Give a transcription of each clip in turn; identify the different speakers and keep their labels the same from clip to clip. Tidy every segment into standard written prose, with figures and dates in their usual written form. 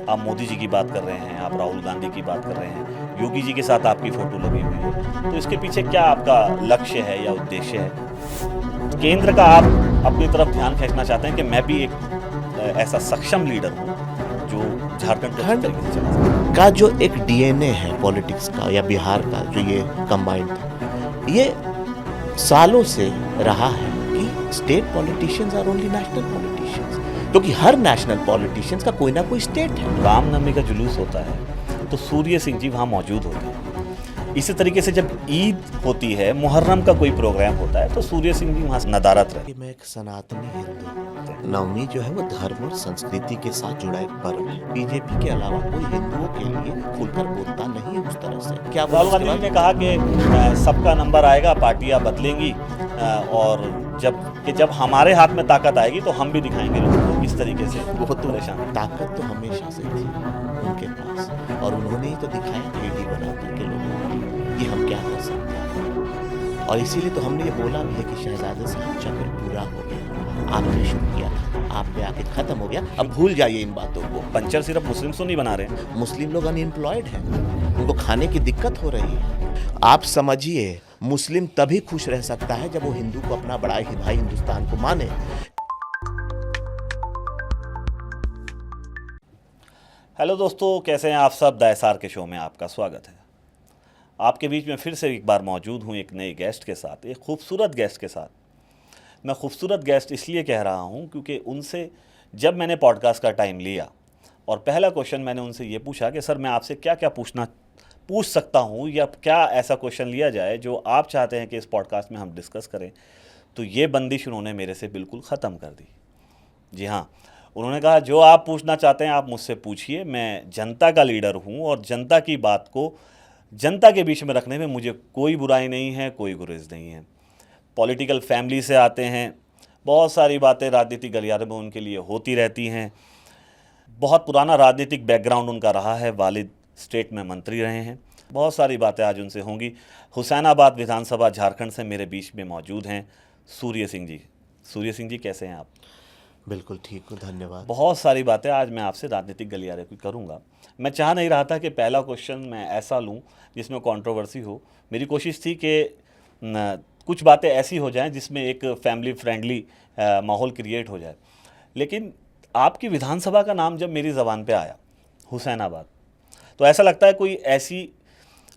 Speaker 1: आप मोदी जी की बात कर रहे हैं, आप राहुल गांधी की बात कर रहे हैं, योगी जी के साथ आपकी फ़ोटो लगी हुई है, तो इसके पीछे क्या आपका लक्ष्य है या उद्देश्य है? केंद्र का आप अपनी तरफ ध्यान खींचना चाहते हैं कि मैं भी एक ऐसा सक्षम लीडर हूँ जो झारखंड को अच्छी
Speaker 2: खंड
Speaker 1: तरीके से चला सके।
Speaker 2: का जो एक डीएनए है पॉलिटिक्स का या बिहार का, जो ये कंबाइंड था, ये सालों से रहा है कि state politicians are only national politicians, क्योंकि हर नेशनल पॉलिटिशियंस का कोई ना कोई स्टेट है।
Speaker 1: रामनवमी का जुलूस होता है तो सूर्य सिंह जी वहाँ मौजूद होते हैं। इसी तरीके से जब ईद होती है, मुहर्रम का कोई प्रोग्राम होता है तो सूर्य सिंह जी वहाँ नदारत रहते
Speaker 2: कि मैं एक सनातनी हिंदू हूँ। नवमी जो है वो धर्म और संस्कृति के साथ जुड़ा एक पर्व है। बीजेपी के अलावा कोई हिंदुओं के लिए खुलकर बोलता नहीं है उस तरह से। क्या
Speaker 1: हैं। राहुल गांधी जी ने कहा कि सबका नंबर आएगा, पार्टियां बदलेंगी और जब हमारे हाथ में ताकत आएगी तो हम भी दिखाएंगे लोगों को किस तरीके से
Speaker 2: वो तो
Speaker 1: परेशान।
Speaker 2: ताकत तो हमेशा से थी उनके पास, और उन्होंने ही तो दिखाया थ्री बना करके लोगों को कि हम क्या कर सकते हैं। और इसीलिए तो हमने ये बोला भी है कि शहजादे साहब चक्र पूरा हो गया, आपने शुरू किया था, आप पे आके खत्म हो गया, अब भूल जाइए इन बातों को।
Speaker 1: पंचर सिर्फ मुस्लिम तो नहीं बना रहे हैं।
Speaker 2: मुस्लिम लोग अनएम्प्लॉयड हैं, उनको खाने की दिक्कत हो रही है। आप समझिए, मुस्लिम तभी खुश रह सकता है जब वो हिंदू को अपना बड़ा ही भाई हिंदुस्तान को माने।
Speaker 1: हेलो दोस्तों, कैसे हैं आप सब? द SR के शो में आपका स्वागत है। आपके बीच में फिर से एक बार मौजूद हूँ एक नए गेस्ट के साथ, एक खूबसूरत गेस्ट के साथ। मैं खूबसूरत गेस्ट इसलिए कह रहा हूँ क्योंकि उनसे जब मैंने पॉडकास्ट का टाइम लिया और पहला क्वेश्चन मैंने उनसे ये पूछा कि सर मैं आपसे क्या क्या पूछ सकता हूँ, या क्या ऐसा क्वेश्चन लिया जाए जो आप चाहते हैं कि इस पॉडकास्ट में हम डिस्कस करें, तो ये बंदिश उन्होंने मेरे से बिल्कुल ख़त्म कर दी। जी हाँ, उन्होंने कहा जो आप पूछना चाहते हैं आप मुझसे पूछिए, मैं जनता का लीडर हूँ और जनता की बात को जनता के बीच में रखने में मुझे कोई बुराई नहीं है, कोई गुरेज नहीं है। पॉलिटिकल फैमिली से आते हैं, बहुत सारी बातें राजनीतिक गलियारे में उनके लिए होती रहती हैं। बहुत पुराना राजनीतिक बैकग्राउंड उनका रहा है, वालिद स्टेट में मंत्री रहे हैं। बहुत सारी बातें आज उनसे होंगी। हुसैनाबाद विधानसभा झारखंड से मेरे बीच में मौजूद हैं सूर्य सिंह जी। सूर्य सिंह जी, कैसे हैं आप?
Speaker 2: बिल्कुल ठीक हूँ, धन्यवाद।
Speaker 1: बहुत सारी बातें आज मैं आपसे राजनीतिक गलियारे की करूंगा। मैं चाह नहीं रहा था कि पहला क्वेश्चन मैं ऐसा लूं जिसमें कंट्रोवर्सी हो। मेरी कोशिश थी कि कुछ बातें ऐसी हो जाएं जिसमें एक फैमिली फ्रेंडली माहौल क्रिएट हो जाए। लेकिन आपकी विधानसभा का नाम जब मेरी ज़बान पे आया, हुसैनाबाद, तो ऐसा लगता है कोई ऐसी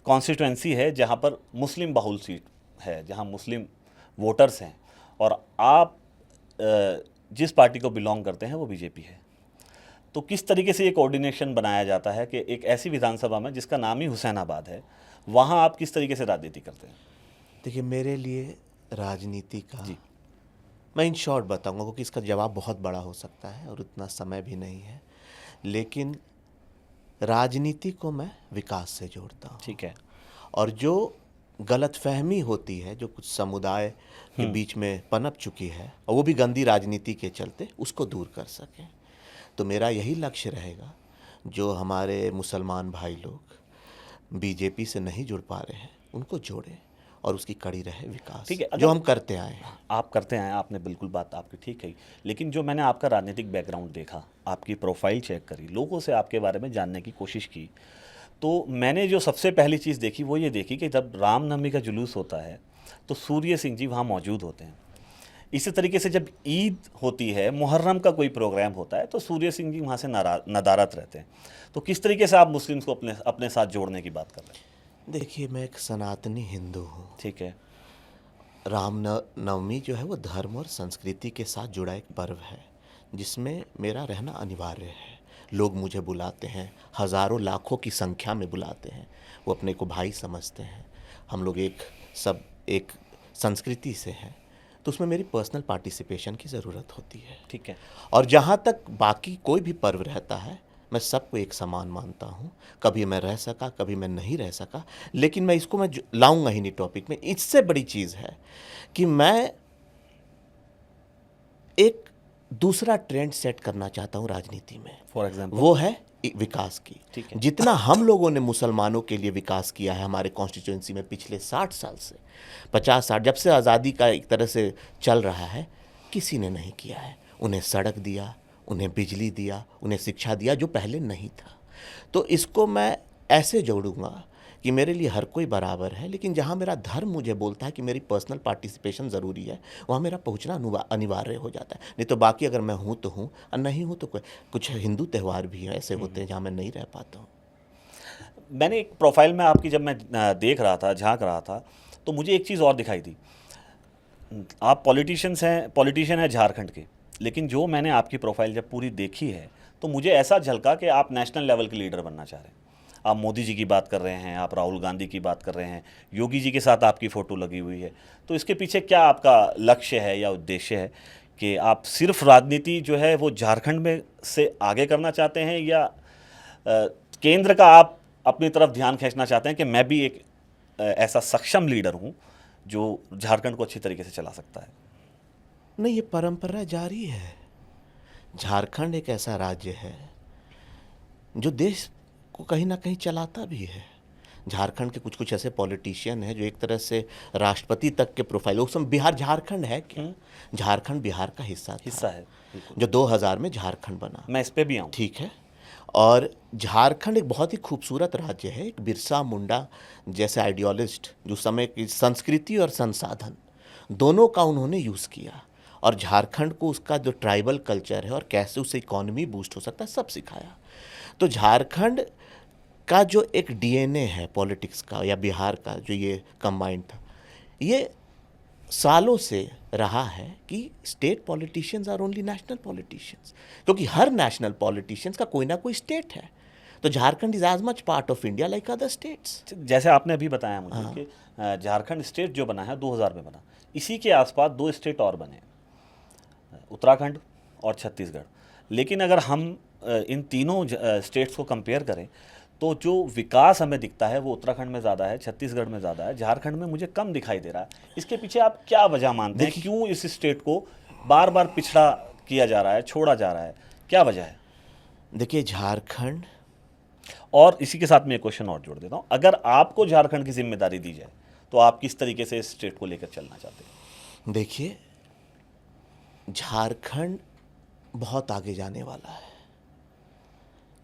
Speaker 1: कॉन्स्टिट्यूंसी है जहाँ पर मुस्लिम बहुल सीट है, जहाँ मुस्लिम वोटर्स हैं, और आप जिस पार्टी को बिलोंग करते हैं वो बीजेपी है। तो किस तरीके से ये कोऑर्डिनेशन बनाया जाता है कि एक ऐसी विधानसभा में जिसका नाम ही हुसैनाबाद है, वहाँ आप किस तरीके से राजनीति करते हैं?
Speaker 2: देखिए, मेरे लिए राजनीति का
Speaker 1: जी।
Speaker 2: मैं इन शॉर्ट बताऊंगा क्योंकि इसका जवाब बहुत बड़ा हो सकता है और उतना समय भी नहीं है, लेकिन राजनीति को मैं विकास से जोड़ता हूँ।
Speaker 1: ठीक है।
Speaker 2: और जो गलतफहमी होती है, जो कुछ समुदाय के बीच में पनप चुकी है, और वो भी गंदी राजनीति के चलते, उसको दूर कर सकें। तो मेरा यही लक्ष्य रहेगा, जो हमारे मुसलमान भाई लोग बीजेपी से नहीं जुड़ पा रहे हैं उनको जोड़ें और उसकी कड़ी रहे विकास।
Speaker 1: ठीक है,
Speaker 2: जो हम करते आए हैं।
Speaker 1: आप करते हैं, आपने बिल्कुल बात आपकी ठीक कही। लेकिन जो मैंने आपका राजनीतिक बैकग्राउंड देखा, आपकी प्रोफाइल चेक करी, लोगों से आपके बारे में जानने की कोशिश की, तो मैंने जो सबसे पहली चीज़ देखी वो ये देखी कि जब रामनवमी का जुलूस होता है तो सूर्य सिंह जी वहाँ मौजूद होते हैं। इसी तरीके से जब ईद होती है, मुहर्रम का कोई प्रोग्राम होता है तो सूर्य सिंह जी वहाँ से नदारत रहते हैं। तो किस तरीके से आप मुस्लिम्स को अपने अपने साथ जोड़ने की बात कर रहे हैं?
Speaker 2: देखिए, मैं एक सनातनी हिंदू हूँ।
Speaker 1: ठीक है।
Speaker 2: नवमी जो है वो धर्म और संस्कृति के साथ जुड़ा एक पर्व है, जिसमें मेरा रहना अनिवार्य है। लोग मुझे बुलाते हैं, हज़ारों लाखों की संख्या में बुलाते हैं, वो अपने को भाई समझते हैं। हम लोग एक संस्कृति से हैं, तो उसमें मेरी पर्सनल पार्टिसिपेशन की ज़रूरत होती है।
Speaker 1: ठीक है।
Speaker 2: और जहाँ तक बाकी कोई भी पर्व रहता है, मैं सबको एक समान मानता हूँ। कभी मैं रह सका, कभी मैं नहीं रह सका, लेकिन मैं इसको मैं लाऊंगा ही नहीं टॉपिक में। इससे बड़ी चीज़ है कि मैं एक दूसरा ट्रेंड सेट करना चाहता हूँ राजनीति में।
Speaker 1: For example?
Speaker 2: वो है विकास की।
Speaker 1: ठीक है।
Speaker 2: जितना हम लोगों ने मुसलमानों के लिए विकास किया है हमारे कॉन्स्टिट्यूंसी में पिछले 60 साल से, 50-60, जब से आज़ादी का एक तरह से चल रहा है, किसी ने नहीं किया है। उन्हें सड़क दिया, उन्हें बिजली दिया, उन्हें शिक्षा दिया जो पहले नहीं था। तो इसको मैं ऐसे जोड़ूंगा कि मेरे लिए हर कोई बराबर है, लेकिन जहाँ मेरा धर्म मुझे बोलता है कि मेरी पर्सनल पार्टिसिपेशन ज़रूरी है, वहाँ मेरा पहुँचना अनिवार्य हो जाता है। नहीं तो बाकी अगर मैं हूँ तो हूँ और नहीं हूँ तो कुछ हिंदू त्यौहार भी हैं ऐसे होते हैं जहाँ मैं नहीं रह पाता हूँ।
Speaker 1: मैंने एक प्रोफाइल में आपकी जब मैं देख रहा था, झांक रहा था, तो मुझे एक चीज़ और दिखाई दी। आप पॉलिटिशियन हैं झारखंड के, लेकिन जो मैंने आपकी प्रोफाइल जब पूरी देखी है तो मुझे ऐसा झलका कि आप नेशनल लेवल के लीडर बनना चाह रहे हैं। आप मोदी जी की बात कर रहे हैं, आप राहुल गांधी की बात कर रहे हैं, योगी जी के साथ आपकी फ़ोटो लगी हुई है। तो इसके पीछे क्या आपका लक्ष्य है या उद्देश्य है कि आप सिर्फ राजनीति जो है वो झारखंड में से आगे करना चाहते हैं, या केंद्र का आप अपनी तरफ ध्यान खींचना चाहते हैं कि मैं भी एक ऐसा सक्षम लीडर हूं जो झारखंड को अच्छी तरीके से चला सकता है?
Speaker 2: नहीं, ये परंपरा जारी है। झारखंड एक ऐसा राज्य है जो देश को कहीं ना कहीं चलाता भी है। झारखंड के कुछ कुछ ऐसे पॉलिटिशियन हैं जो एक तरह से राष्ट्रपति तक के प्रोफाइल, उस समय बिहार झारखंड है क्या? झारखंड बिहार का हिस्सा
Speaker 1: है बिल्कुल।
Speaker 2: जो 2000 में झारखंड बना।
Speaker 1: मैं इस पे भी आऊँ।
Speaker 2: ठीक है। और झारखंड एक बहुत ही खूबसूरत राज्य है। एक बिरसा मुंडा जैसे आइडियोलिस्ट जो समय की संस्कृति और संसाधन दोनों का उन्होंने यूज़ किया, और झारखंड को उसका जो ट्राइबल कल्चर है और कैसे उससे इकोनॉमी बूस्ट हो सकता है सब सिखाया। तो झारखंड का जो एक डीएनए है पॉलिटिक्स का, या बिहार का जो ये कंबाइंड था, ये सालों से रहा है कि state politicians are only national politicians, क्योंकि हर नेशनल पॉलिटिशियंस का कोई ना कोई स्टेट है। तो Jharkhand is as much part of India like other states.
Speaker 1: जैसे आपने अभी बताया मुझे कि झारखंड स्टेट जो बना है 2000 में बना, इसी के आसपास 2 स्टेट और बने, उत्तराखंड और छत्तीसगढ़। लेकिन अगर हम इन तीनों स्टेट्स को कंपेयर करें तो जो विकास हमें दिखता है वो उत्तराखंड में ज़्यादा है, छत्तीसगढ़ में ज़्यादा है, झारखंड में मुझे कम दिखाई दे रहा है। इसके पीछे आप क्या वजह मानते हैं? क्यों इस स्टेट को बार बार पिछड़ा किया जा रहा है, छोड़ा जा रहा है, क्या वजह है?
Speaker 2: देखिए, झारखंड,
Speaker 1: और इसी के साथ मैं एक क्वेश्चन और जोड़ देता हूँ, अगर आपको झारखंड की जिम्मेदारी दी जाए तो आप किस तरीके से इस स्टेट को लेकर चलना चाहते हैं?
Speaker 2: देखिए, झारखंड बहुत आगे जाने वाला है।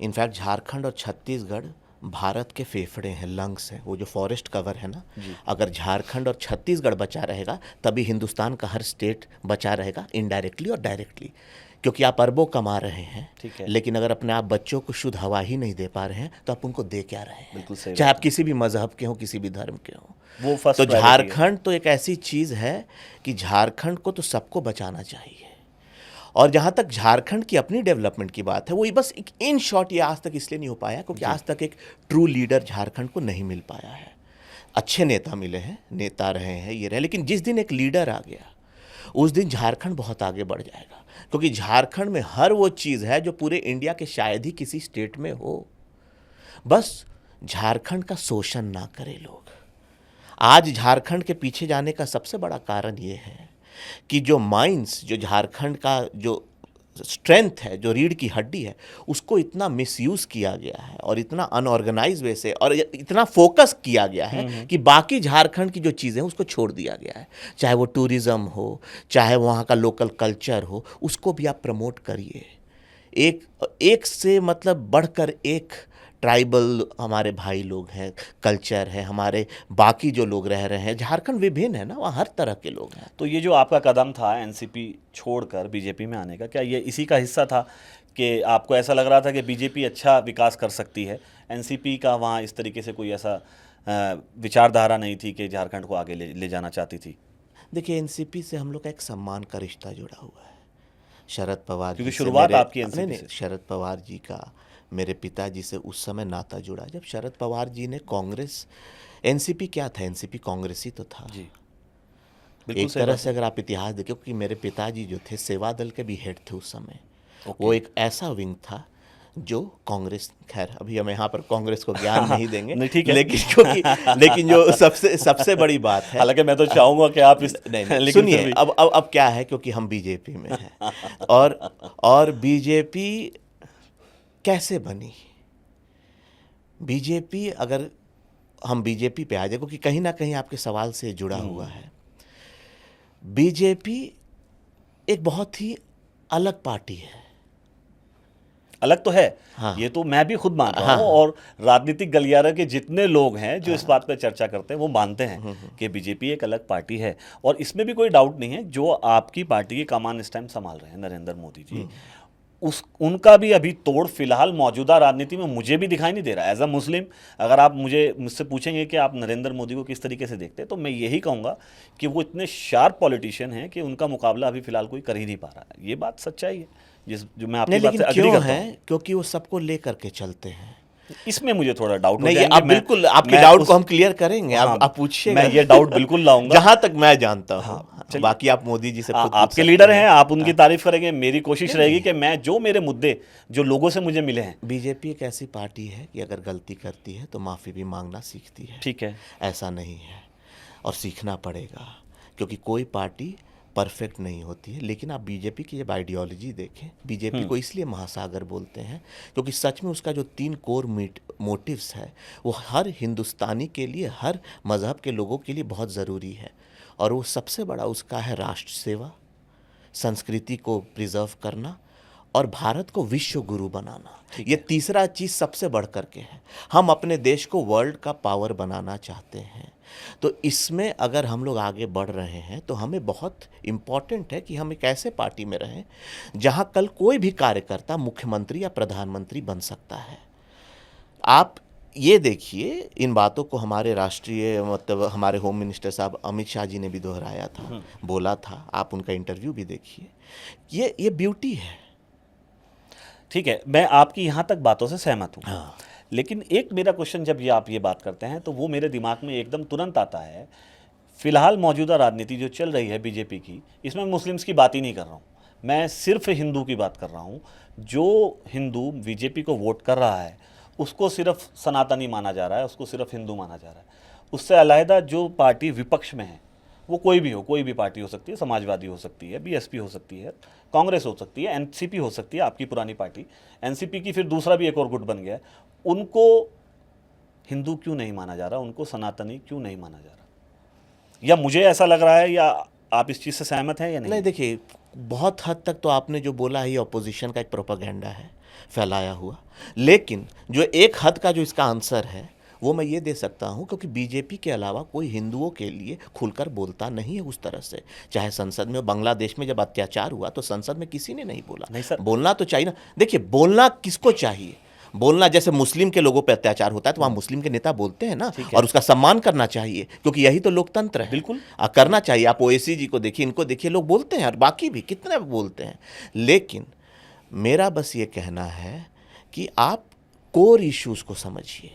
Speaker 2: इनफैक्ट झारखंड और छत्तीसगढ़ भारत के फेफड़े हैं, लंग्स हैं, वो जो फॉरेस्ट कवर है ना, अगर झारखंड और छत्तीसगढ़ बचा रहेगा तभी हिंदुस्तान का हर स्टेट बचा रहेगा, इनडायरेक्टली और डायरेक्टली। क्योंकि आप अरबों कमा रहे हैं,
Speaker 1: ठीक है,
Speaker 2: लेकिन अगर अपने आप बच्चों को शुद्ध हवा ही नहीं दे पा रहे हैं तो आप उनको दे क्या रहे हैं?
Speaker 1: बिल्कुल सही,
Speaker 2: चाहे आप किसी भी मजहब के हो, किसी भी धर्म के हो।
Speaker 1: वो फर्स्ट
Speaker 2: तो झारखंड तो एक ऐसी चीज़ है कि झारखंड को तो सबको बचाना चाहिए। और जहाँ तक झारखंड की अपनी डेवलपमेंट की बात है, वो बस एक इन शॉर्ट ये आज तक इसलिए नहीं हो पाया क्योंकि आज तक एक ट्रू लीडर झारखंड को नहीं मिल पाया है। अच्छे नेता मिले हैं, नेता रहे हैं, ये रहे, लेकिन जिस दिन एक लीडर आ गया उस दिन झारखंड बहुत आगे बढ़ जाएगा, क्योंकि झारखंड में हर वो चीज़ है जो पूरे इंडिया के शायद ही किसी स्टेट में हो। बस झारखंड का शोषण ना करें लोग। आज झारखंड के पीछे जाने का सबसे बड़ा कारण ये है कि जो माइंस, जो झारखंड का जो स्ट्रेंथ है, जो रीढ़ की हड्डी है, उसको इतना मिसयूज़ किया गया है और इतना अनऑर्गेनाइज वे से और इतना फोकस किया गया है कि बाकी झारखंड की जो चीज़ें हैं उसको छोड़ दिया गया है। चाहे वो टूरिज़्म हो, चाहे वहाँ का लोकल कल्चर हो, उसको भी आप प्रमोट करिए। एक से मतलब बढ़कर एक ट्राइबल हमारे भाई लोग हैं, कल्चर है, हमारे बाकी जो लोग रह रहे हैं, झारखंड विभिन्न है ना, वहाँ हर तरह के लोग हैं।
Speaker 1: तो ये जो आपका कदम था एनसीपी छोड़कर बीजेपी में आने का, क्या ये इसी का हिस्सा था कि आपको ऐसा लग रहा था कि बीजेपी अच्छा विकास कर सकती है, एनसीपी का वहाँ इस तरीके से कोई ऐसा विचारधारा नहीं थी कि झारखंड को आगे ले जाना चाहती थी?
Speaker 2: देखिए, एनसीपी से हम लोग का एक सम्मान का रिश्ता जुड़ा हुआ है। शरद पवार जी,
Speaker 1: क्योंकि शुरुआत आपकी एनसीपी से।
Speaker 2: शरद पवार जी का मेरे पिताजी से उस समय नाता जुड़ा जब शरद पवार जी ने कांग्रेस, एनसीपी क्या था, एनसीपी कांग्रेस ही तो था
Speaker 1: जी।
Speaker 2: एक तरह से। अगर आप इतिहास देखें, क्योंकि मेरे पिताजी जो थे सेवा दल के भी हेड थे उस समय। वो एक ऐसा विंग था जो कांग्रेस, खैर अभी हम यहाँ पर कांग्रेस को ज्ञान नहीं देंगे,
Speaker 1: नहीं, ठीक है।
Speaker 2: लेकिन जो सबसे बड़ी बात है,
Speaker 1: हालांकि मैं तो चाहूंगा कि आप इस
Speaker 2: नहीं सुनिए, अब क्या है, क्योंकि हम बीजेपी में हैं और बीजेपी कैसे बनी? बीजेपी, अगर हम बीजेपी पे आ जाए, क्योंकि कहीं ना कहीं आपके सवाल से जुड़ा हुआ है, बीजेपी एक बहुत ही अलग पार्टी है।
Speaker 1: अलग तो है,
Speaker 2: हाँ।
Speaker 1: ये तो मैं भी खुद मानता हूँ, और राजनीतिक गलियारे के जितने लोग हैं जो इस बात पर चर्चा करते हैं वो मानते हैं कि बीजेपी एक अलग पार्टी है, और इसमें भी कोई डाउट नहीं है। जो आपकी पार्टी की कमान इस टाइम संभाल रहे हैं नरेंद्र मोदी जी, उनका भी अभी तोड़ फिलहाल मौजूदा राजनीति में मुझे भी दिखाई नहीं दे रहा। एज अ मुस्लिम, अगर आप मुझसे पूछेंगे कि आप नरेंद्र मोदी को किस तरीके से देखते हैं, तो मैं यही कहूँगा कि वो इतने शार्प पॉलिटिशियन हैं कि उनका मुकाबला अभी फिलहाल कोई कर ही नहीं पा रहा है। ये बात सच्चाई है, जो मैं आपकी
Speaker 2: नहीं,
Speaker 1: बात
Speaker 2: लेकिन
Speaker 1: से अग्री
Speaker 2: क्यों
Speaker 1: करता
Speaker 2: है?
Speaker 1: हूँ।
Speaker 2: क्योंकि वो सबको लेकर के चलते हैं।
Speaker 1: इसमें मुझे थोड़ा डाउट हो
Speaker 2: नहीं,
Speaker 1: जाएंगे।
Speaker 2: आप बिल्कुल, आपके
Speaker 1: मैं
Speaker 2: डाउट
Speaker 1: उस-
Speaker 2: को हम क्लियर करेंगे।
Speaker 1: हाँ,
Speaker 2: आप पूछिएगा।
Speaker 1: मैं ये डाउट बिल्कुल लाऊंगा।
Speaker 2: जहां तक मैं जानता हूँ।
Speaker 1: हाँ, चलिए।
Speaker 2: बाकी आप मोदी जी से खुद पूछ
Speaker 1: आपके
Speaker 2: सकते
Speaker 1: लीडर हैं, आप उनकी तारीफ करेंगे। मेरी कोशिश रहेगी कि मैं जो मेरे मुद्दे जो लोगों से मुझे मिले हैं।
Speaker 2: बीजेपी एक ऐसी पार्टी है कि अगर गलती करती है तो माफ़ी भी मांगना सीखती है।
Speaker 1: ठीक है,
Speaker 2: ऐसा नहीं है, और सीखना पड़ेगा, क्योंकि कोई पार्टी परफेक्ट नहीं होती है। लेकिन आप बीजेपी की जब आइडियोलॉजी देखें, बीजेपी को इसलिए महासागर बोलते हैं क्योंकि सच में उसका जो 3 कोर मोटिव्स है वो हर हिंदुस्तानी के लिए, हर मज़हब के लोगों के लिए बहुत ज़रूरी है। और वो सबसे बड़ा उसका है राष्ट्र सेवा, संस्कृति को प्रिजर्व करना, और भारत को विश्व गुरु बनाना। ये तीसरा चीज़ सबसे बढ़ कर के है। हम अपने देश को वर्ल्ड का पावर बनाना चाहते हैं। तो इसमें अगर हम लोग आगे बढ़ रहे हैं तो हमें बहुत इम्पॉर्टेंट है कि हम एक ऐसे पार्टी में रहें जहां कल कोई भी कार्यकर्ता मुख्यमंत्री या प्रधानमंत्री बन सकता है। आप ये देखिए, इन बातों को हमारे राष्ट्रीय, मतलब हमारे होम मिनिस्टर साहब अमित शाह जी ने भी दोहराया था, बोला था। आप उनका इंटरव्यू भी देखिए। ये ब्यूटी है।
Speaker 1: ठीक है, मैं आपकी यहाँ तक बातों से सहमत हूँ।
Speaker 2: हाँ।
Speaker 1: लेकिन एक मेरा क्वेश्चन, जब ये आप ये बात करते हैं तो वो मेरे दिमाग में एकदम तुरंत आता है। फिलहाल मौजूदा राजनीति जो चल रही है बीजेपी की, इसमें मुस्लिम्स की बात ही नहीं कर रहा हूँ, मैं सिर्फ हिंदू की बात कर रहा हूँ। जो हिंदू बीजेपी को वोट कर रहा है उसको सिर्फ सनातनी माना जा रहा है, उसको सिर्फ हिंदू माना जा रहा है। उससे अलहदा जो पार्टी विपक्ष में है, वो कोई भी हो, कोई भी पार्टी हो सकती है, समाजवादी हो सकती है, बीएसपी हो सकती है, कांग्रेस हो सकती है, एनसीपी हो सकती है, आपकी पुरानी पार्टी एनसीपी की फिर दूसरा भी एक और गुट बन गया है, उनको हिंदू क्यों नहीं माना जा रहा, उनको सनातनी क्यों नहीं माना जा रहा? या मुझे ऐसा लग रहा है, या आप इस चीज़ से सहमत हैं या नहीं?
Speaker 2: नहीं, देखिए, बहुत हद तक तो आपने जो बोला है ये ऑपोजिशन का एक प्रोपेगेंडा है फैलाया हुआ। लेकिन जो एक हद का जो इसका आंसर है वो मैं ये दे सकता हूँ, क्योंकि बीजेपी के अलावा कोई हिंदुओं के लिए खुलकर बोलता नहीं है उस तरह से। चाहे संसद में, बांग्लादेश में जब अत्याचार हुआ तो संसद में किसी ने नहीं बोला।
Speaker 1: नहीं सर,
Speaker 2: बोलना तो चाहिए ना। देखिए, बोलना किसको चाहिए? बोलना, जैसे मुस्लिम के लोगों पे अत्याचार होता है तो वहाँ मुस्लिम के नेता बोलते हैं ना, और उसका सम्मान करना चाहिए, क्योंकि यही तो लोकतंत्र है।
Speaker 1: बिल्कुल
Speaker 2: करना चाहिए। आप ओवैसी जी को देखिए, इनको देखिए, लोग बोलते हैं, और बाकी भी कितने बोलते हैं। लेकिन मेरा बस ये कहना है कि आप कोर इश्यूज को समझिए,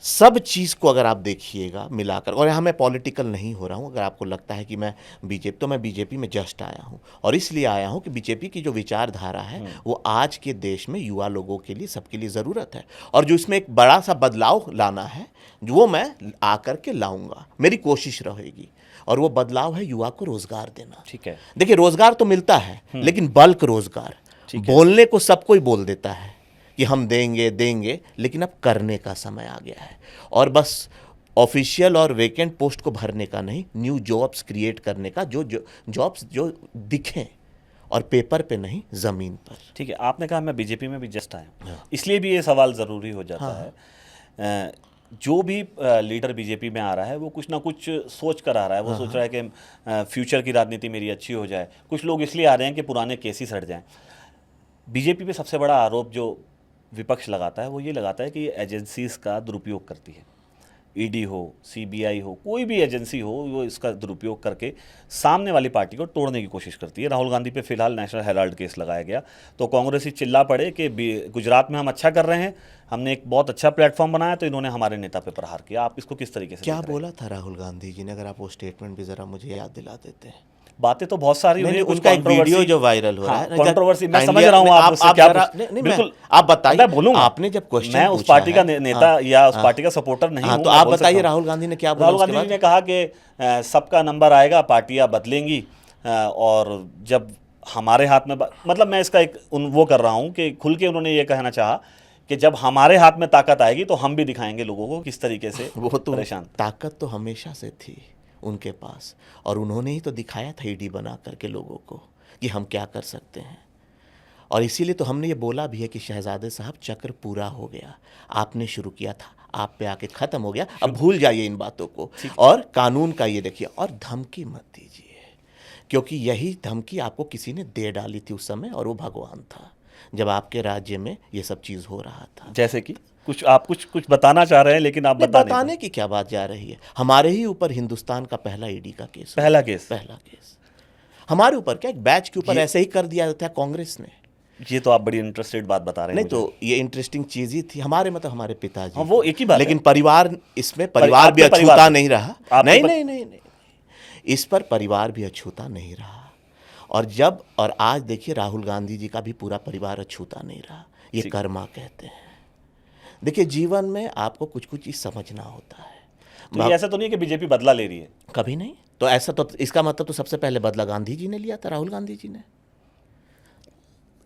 Speaker 2: सब चीज़ को अगर आप देखिएगा मिलाकर। और यहाँ मैं पॉलिटिकल नहीं हो रहा हूँ। अगर आपको लगता है कि मैं बीजेपी में जस्ट आया हूँ, और इसलिए आया हूँ कि बीजेपी की जो विचारधारा है वो आज के देश में युवा लोगों के लिए, सबके लिए ज़रूरत है, और जो इसमें एक बड़ा सा बदलाव लाना है वो मैं आकर के लाऊंगा, मेरी कोशिश रहेगी। और वो बदलाव है युवा को रोज़गार देना।
Speaker 1: ठीक है।
Speaker 2: देखिए, रोज़गार तो मिलता है, लेकिन बल्क रोज़गार। बोलने को सब कोई बोल देता है कि हम देंगे, लेकिन अब करने का समय आ गया है। और बस ऑफिशियल और वेकेंट पोस्ट को भरने का नहीं, न्यू जॉब्स क्रिएट करने का, जो जॉब्स जो दिखें, और पेपर पे नहीं, ज़मीन पर।
Speaker 1: ठीक है, आपने कहा मैं बीजेपी में भी जस्ट आया हूँ, इसलिए भी ये सवाल ज़रूरी हो जाता है। जो भी लीडर बीजेपी में आ रहा है वो कुछ ना कुछ सोच कर आ रहा है। वो सोच रहा है कि फ्यूचर की राजनीति मेरी अच्छी हो जाए। कुछ लोग इसलिए आ रहे हैं कि पुराने केसेस हट जाएं। बीजेपी पे सबसे बड़ा आरोप जो विपक्ष लगाता है वो ये लगाता है कि ये एजेंसीज़ का दुरुपयोग करती है। ईडी हो, सीबीआई हो, कोई भी एजेंसी हो, वो इसका दुरुपयोग करके सामने वाली पार्टी को तोड़ने की कोशिश करती है। राहुल गांधी पे फिलहाल नेशनल हेराल्ड केस लगाया गया, तो कांग्रेस ही चिल्ला पड़े कि गुजरात में हम अच्छा कर रहे हैं, हमने एक बहुत अच्छा प्लेटफॉर्म बनाया, तो इन्होंने हमारे नेता पे प्रहार किया। आप इसको किस तरीके से
Speaker 2: क्या
Speaker 1: देख रहे हैं?
Speaker 2: बोला था राहुल गांधी जी ने? अगर आप वो स्टेटमेंट भी ज़रा मुझे याद दिला देते हैं।
Speaker 1: बातें तो बहुत सारी हुई हैं, कुछ
Speaker 2: उनका एक वीडियो
Speaker 1: controversy-
Speaker 2: जो वायरल हो रहा है,
Speaker 1: कंट्रोवर्सी, मैं समझ रहा हूँ आप उससे क्या
Speaker 2: बिल्कुल आप बताइए।
Speaker 1: मैं बोलूंगा,
Speaker 2: आपने जब क्वेश्चन
Speaker 1: मैं उस पार्टी का नेता या उस पार्टी का सपोर्टर नहीं हूँ।
Speaker 2: तो आप बताइए राहुल गांधी ने क्या बोला?
Speaker 1: राहुल गांधी ने कहा कि सबका नंबर आएगा, पार्टियां बदलेंगी, और जब हमारे हाथ में, मतलब मैं इसका एक वो कर रहा हूँ कि खुल के उन्होंने ये कहना चाहा कि जब हमारे हाथ में ताकत आएगी तो हम भी दिखाएंगे लोगों को किस तरीके से
Speaker 2: वो तो
Speaker 1: परेशान।
Speaker 2: ताकत तो हमेशा से थी उनके पास, और उन्होंने ही तो दिखाया था ईडी बना करके लोगों को कि हम क्या कर सकते हैं। और इसीलिए तो हमने ये बोला भी है कि शहजादे साहब चक्र पूरा हो गया, आपने शुरू किया था, आप पे आके ख़त्म हो गया, अब भूल जाइए इन बातों को और कानून का ये देखिए और धमकी मत दीजिए, क्योंकि यही धमकी आपको किसी ने दे डाली थी उस समय और वो भगवान था जब आपके राज्य में ये सब चीज़ हो रहा था।
Speaker 1: जैसे कि कुछ बताना चाह रहे हैं, लेकिन आप
Speaker 2: नहीं,
Speaker 1: बता नहीं
Speaker 2: बताने की क्या बात जा रही है, हमारे ही ऊपर हिंदुस्तान का पहला ईडी का केस हुआ।
Speaker 1: पहला केस
Speaker 2: हमारे ऊपर क्या, एक बैच के ऊपर ऐसे ही कर दिया था कांग्रेस ने।
Speaker 1: ये तो आप बड़ी इंटरेस्टेड बात बता रहे हैं।
Speaker 2: नहीं तो ये इंटरेस्टिंग चीज ही थी हमारे, मतलब हमारे पिताजी।
Speaker 1: हाँ, वो एक ही बात
Speaker 2: लेकिन
Speaker 1: है।
Speaker 2: परिवार, इसमें परिवार भी अछूता नहीं रहा। नहीं, इस पर परिवार भी अछूता नहीं रहा। और आज देखिए राहुल गांधी जी का भी पूरा परिवार अछूता नहीं रहा। ये कर्मा कहते हैं। देखिए जीवन में आपको कुछ कुछ चीज समझना होता है।
Speaker 1: तो ये ऐसा तो नहीं है कि बीजेपी बदला ले रही है?
Speaker 2: कभी नहीं। तो ऐसा तो इसका मतलब तो सबसे पहले बदला गांधी जी ने लिया था, राहुल गांधी जी ने।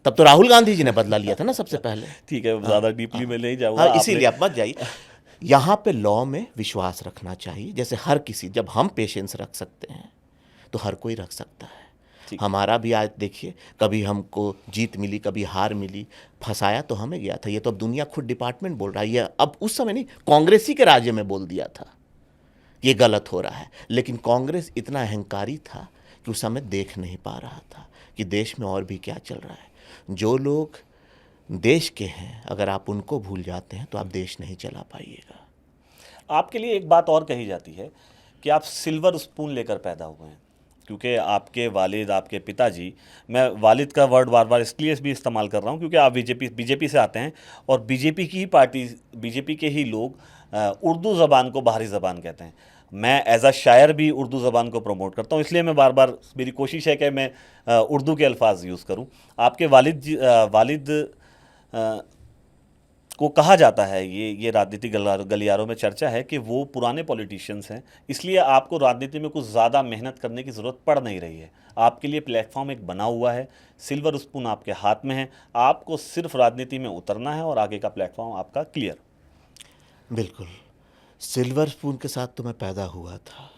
Speaker 2: तब तो राहुल गांधी जी ने बदला लिया था ना सबसे पहले।
Speaker 1: ठीक है, ज्यादा डीपली में नहीं जाऊंगा।
Speaker 2: हाँ, इसीलिए आप मत जाइए। यहाँ पे लॉ में विश्वास रखना चाहिए। जैसे हर किसी, जब हम पेशेंस रख सकते हैं तो हर कोई रख सकता है। हमारा भी आज देखिए, कभी हमको जीत मिली, कभी हार मिली, फंसाया तो हमें गया था। ये तो अब दुनिया खुद डिपार्टमेंट बोल रहा है। ये अब उस समय नहीं, कांग्रेस ही के राज्य में बोल दिया था ये गलत हो रहा है। लेकिन कांग्रेस इतना अहंकारी था कि उस समय देख नहीं पा रहा था कि देश में और भी क्या चल रहा है। जो लोग देश के हैं, अगर आप उनको भूल जाते हैं तो आप देश नहीं चला पाइएगा।
Speaker 1: आपके लिए एक बात और कही जाती है कि आप सिल्वर स्पून लेकर पैदा हुए हैं, क्योंकि आपके वालिद, आपके पिताजी, मैं वालिद का वर्ड बार बार इसलिए भी इस्तेमाल कर रहा हूँ क्योंकि आप बीजेपी से आते हैं और बीजेपी की ही पार्टी, बीजेपी के ही लोग उर्दू ज़बान को बाहरी ज़बान कहते हैं। मैं एज अ शायर भी उर्दू ज़बान को प्रमोट करता हूँ, इसलिए मैं बार बार, मेरी कोशिश है कि मैं उर्दू के अल्फाज यूज़ करूँ। आपके वालिद को कहा जाता है, ये राजनीतिक गलियारों में चर्चा है कि वो पुराने पॉलिटिशियंस हैं, इसलिए आपको राजनीति में कुछ ज़्यादा मेहनत करने की ज़रूरत पड़ नहीं रही है। आपके लिए प्लेटफॉर्म एक बना हुआ है, सिल्वर स्पून आपके हाथ में है, आपको सिर्फ राजनीति में उतरना है और आगे का प्लेटफॉर्म आपका क्लियर।
Speaker 2: बिल्कुल, सिल्वर स्पून के साथ तो मैं पैदा हुआ था,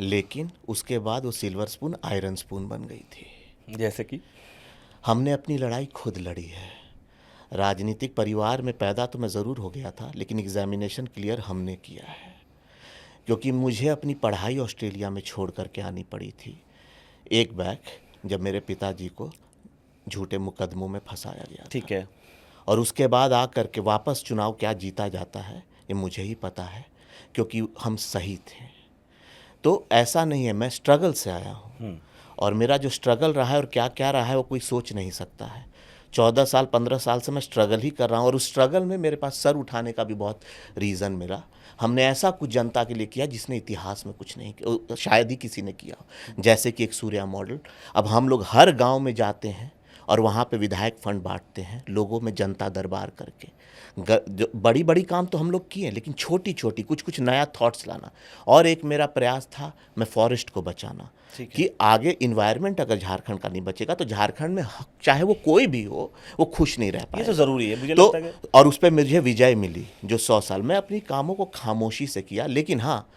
Speaker 2: लेकिन उसके बाद वो सिल्वर स्पून आयरन स्पून बन गई थी।
Speaker 1: जैसे कि
Speaker 2: हमने अपनी लड़ाई खुद लड़ी है। राजनीतिक परिवार में पैदा तो मैं ज़रूर हो गया था, लेकिन एग्जामिनेशन क्लियर हमने किया है, क्योंकि मुझे अपनी पढ़ाई ऑस्ट्रेलिया में छोड़ करके आनी पड़ी थी एक बैक, जब मेरे पिताजी को झूठे मुकदमों में फंसाया गया।
Speaker 1: ठीक है।
Speaker 2: और उसके बाद आ करके वापस चुनाव क्या जीता जाता है ये मुझे ही पता है, क्योंकि हम सही थे। तो ऐसा नहीं है, मैं स्ट्रगल से आया हूँ और मेरा जो स्ट्रगल रहा है और क्या क्या रहा है वो कोई सोच नहीं सकता है। 14 साल 15 साल से मैं स्ट्रगल ही कर रहा हूँ और उस स्ट्रगल में मेरे पास सर उठाने का भी बहुत रीज़न मिला। हमने ऐसा कुछ जनता के लिए किया जिसने इतिहास में कुछ नहीं किया, शायद ही किसी ने किया, जैसे कि एक सूर्या मॉडल। अब हम लोग हर गांव में जाते हैं और वहाँ पे विधायक फंड बांटते हैं, लोगों में जनता दरबार करके। जो बड़ी बड़ी काम तो हम लोग किए, लेकिन छोटी छोटी कुछ कुछ नया थॉट्स लाना। और एक मेरा प्रयास था मैं फॉरेस्ट को बचाना, कि आगे इन्वायरमेंट अगर झारखंड का नहीं बचेगा तो झारखंड में चाहे वो कोई भी हो वो खुश नहीं रह पाएगा।
Speaker 1: ये तो ज़रूरी है मुझे
Speaker 2: तो
Speaker 1: लगता है।
Speaker 2: और उस पर मुझे विजय मिली जो 100 साल मैं अपनी कामों को खामोशी से किया। लेकिन हाँ,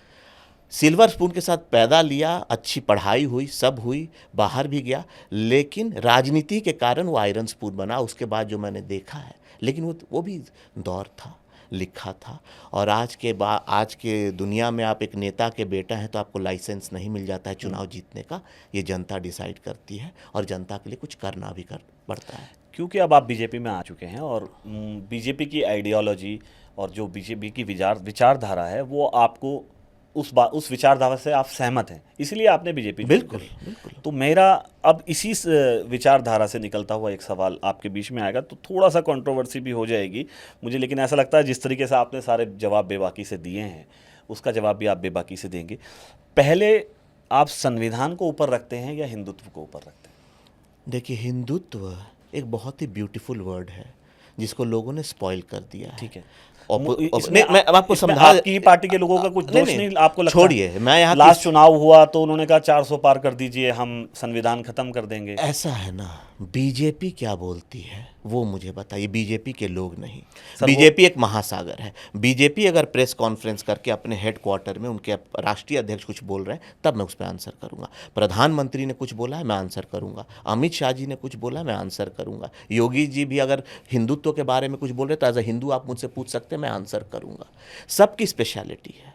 Speaker 2: सिल्वर स्पून के साथ पैदा लिया, अच्छी पढ़ाई हुई, सब हुई, बाहर भी गया, लेकिन राजनीति के कारण वो आयरन स्पून बना। उसके बाद जो मैंने देखा है, लेकिन वो भी दौर था, लिखा था। और आज के दुनिया में आप एक नेता के बेटा हैं तो आपको लाइसेंस नहीं मिल जाता है चुनाव जीतने का। ये जनता डिसाइड करती है और जनता के लिए कुछ करना भी पड़ता है।
Speaker 1: क्योंकि अब आप बीजेपी में आ चुके हैं और बीजेपी की आइडियोलॉजी और जो बीजेपी की विचारधारा है वो आपको उस विचारधारा से आप सहमत हैं, इसलिए आपने बीजेपी।
Speaker 2: बिल्कुल।
Speaker 1: तो मेरा अब इसी विचारधारा से निकलता हुआ एक सवाल आपके बीच में आएगा, तो थोड़ा सा कंट्रोवर्सी भी हो जाएगी मुझे, लेकिन ऐसा लगता है जिस तरीके से आपने सारे जवाब बेबाकी से दिए हैं उसका जवाब भी आप बेबाकी से देंगे। पहले आप संविधान को ऊपर रखते हैं या हिंदुत्व को ऊपर रखते हैं?
Speaker 2: देखिए, हिंदुत्व एक बहुत ही ब्यूटीफुल वर्ड है जिसको लोगों ने स्पॉइल कर दिया है।
Speaker 1: ठीक है।
Speaker 2: मैं आपको समझा,
Speaker 1: आपकी पार्टी के लोगों का कुछ दोष नहीं आपको लगता?
Speaker 2: छोड़िए, मैं यहाँ
Speaker 1: लास्ट चुनाव हुआ तो उन्होंने कहा 400 पार कर दीजिए, हम संविधान खत्म कर देंगे।
Speaker 2: ऐसा है ना, बीजेपी क्या बोलती है वो मुझे बताइए, बीजेपी के लोग नहीं।
Speaker 1: सर,
Speaker 2: बीजेपी एक महासागर है। बीजेपी अगर प्रेस कॉन्फ्रेंस करके अपने हेडक्वार्टर में उनके राष्ट्रीय अध्यक्ष कुछ बोल रहे हैं तब मैं उस पर आंसर करूंगा। प्रधानमंत्री ने कुछ बोला है मैं आंसर करूंगा, अमित शाह जी ने कुछ बोला है मैं आंसर करूंगा, योगी जी भी अगर हिंदुत्व के बारे में कुछ बोल रहे तो एज अ हिंदू आप मुझसे पूछ सकते हैं, मैं आंसर करूंगा। सबकी स्पेशलिटी है।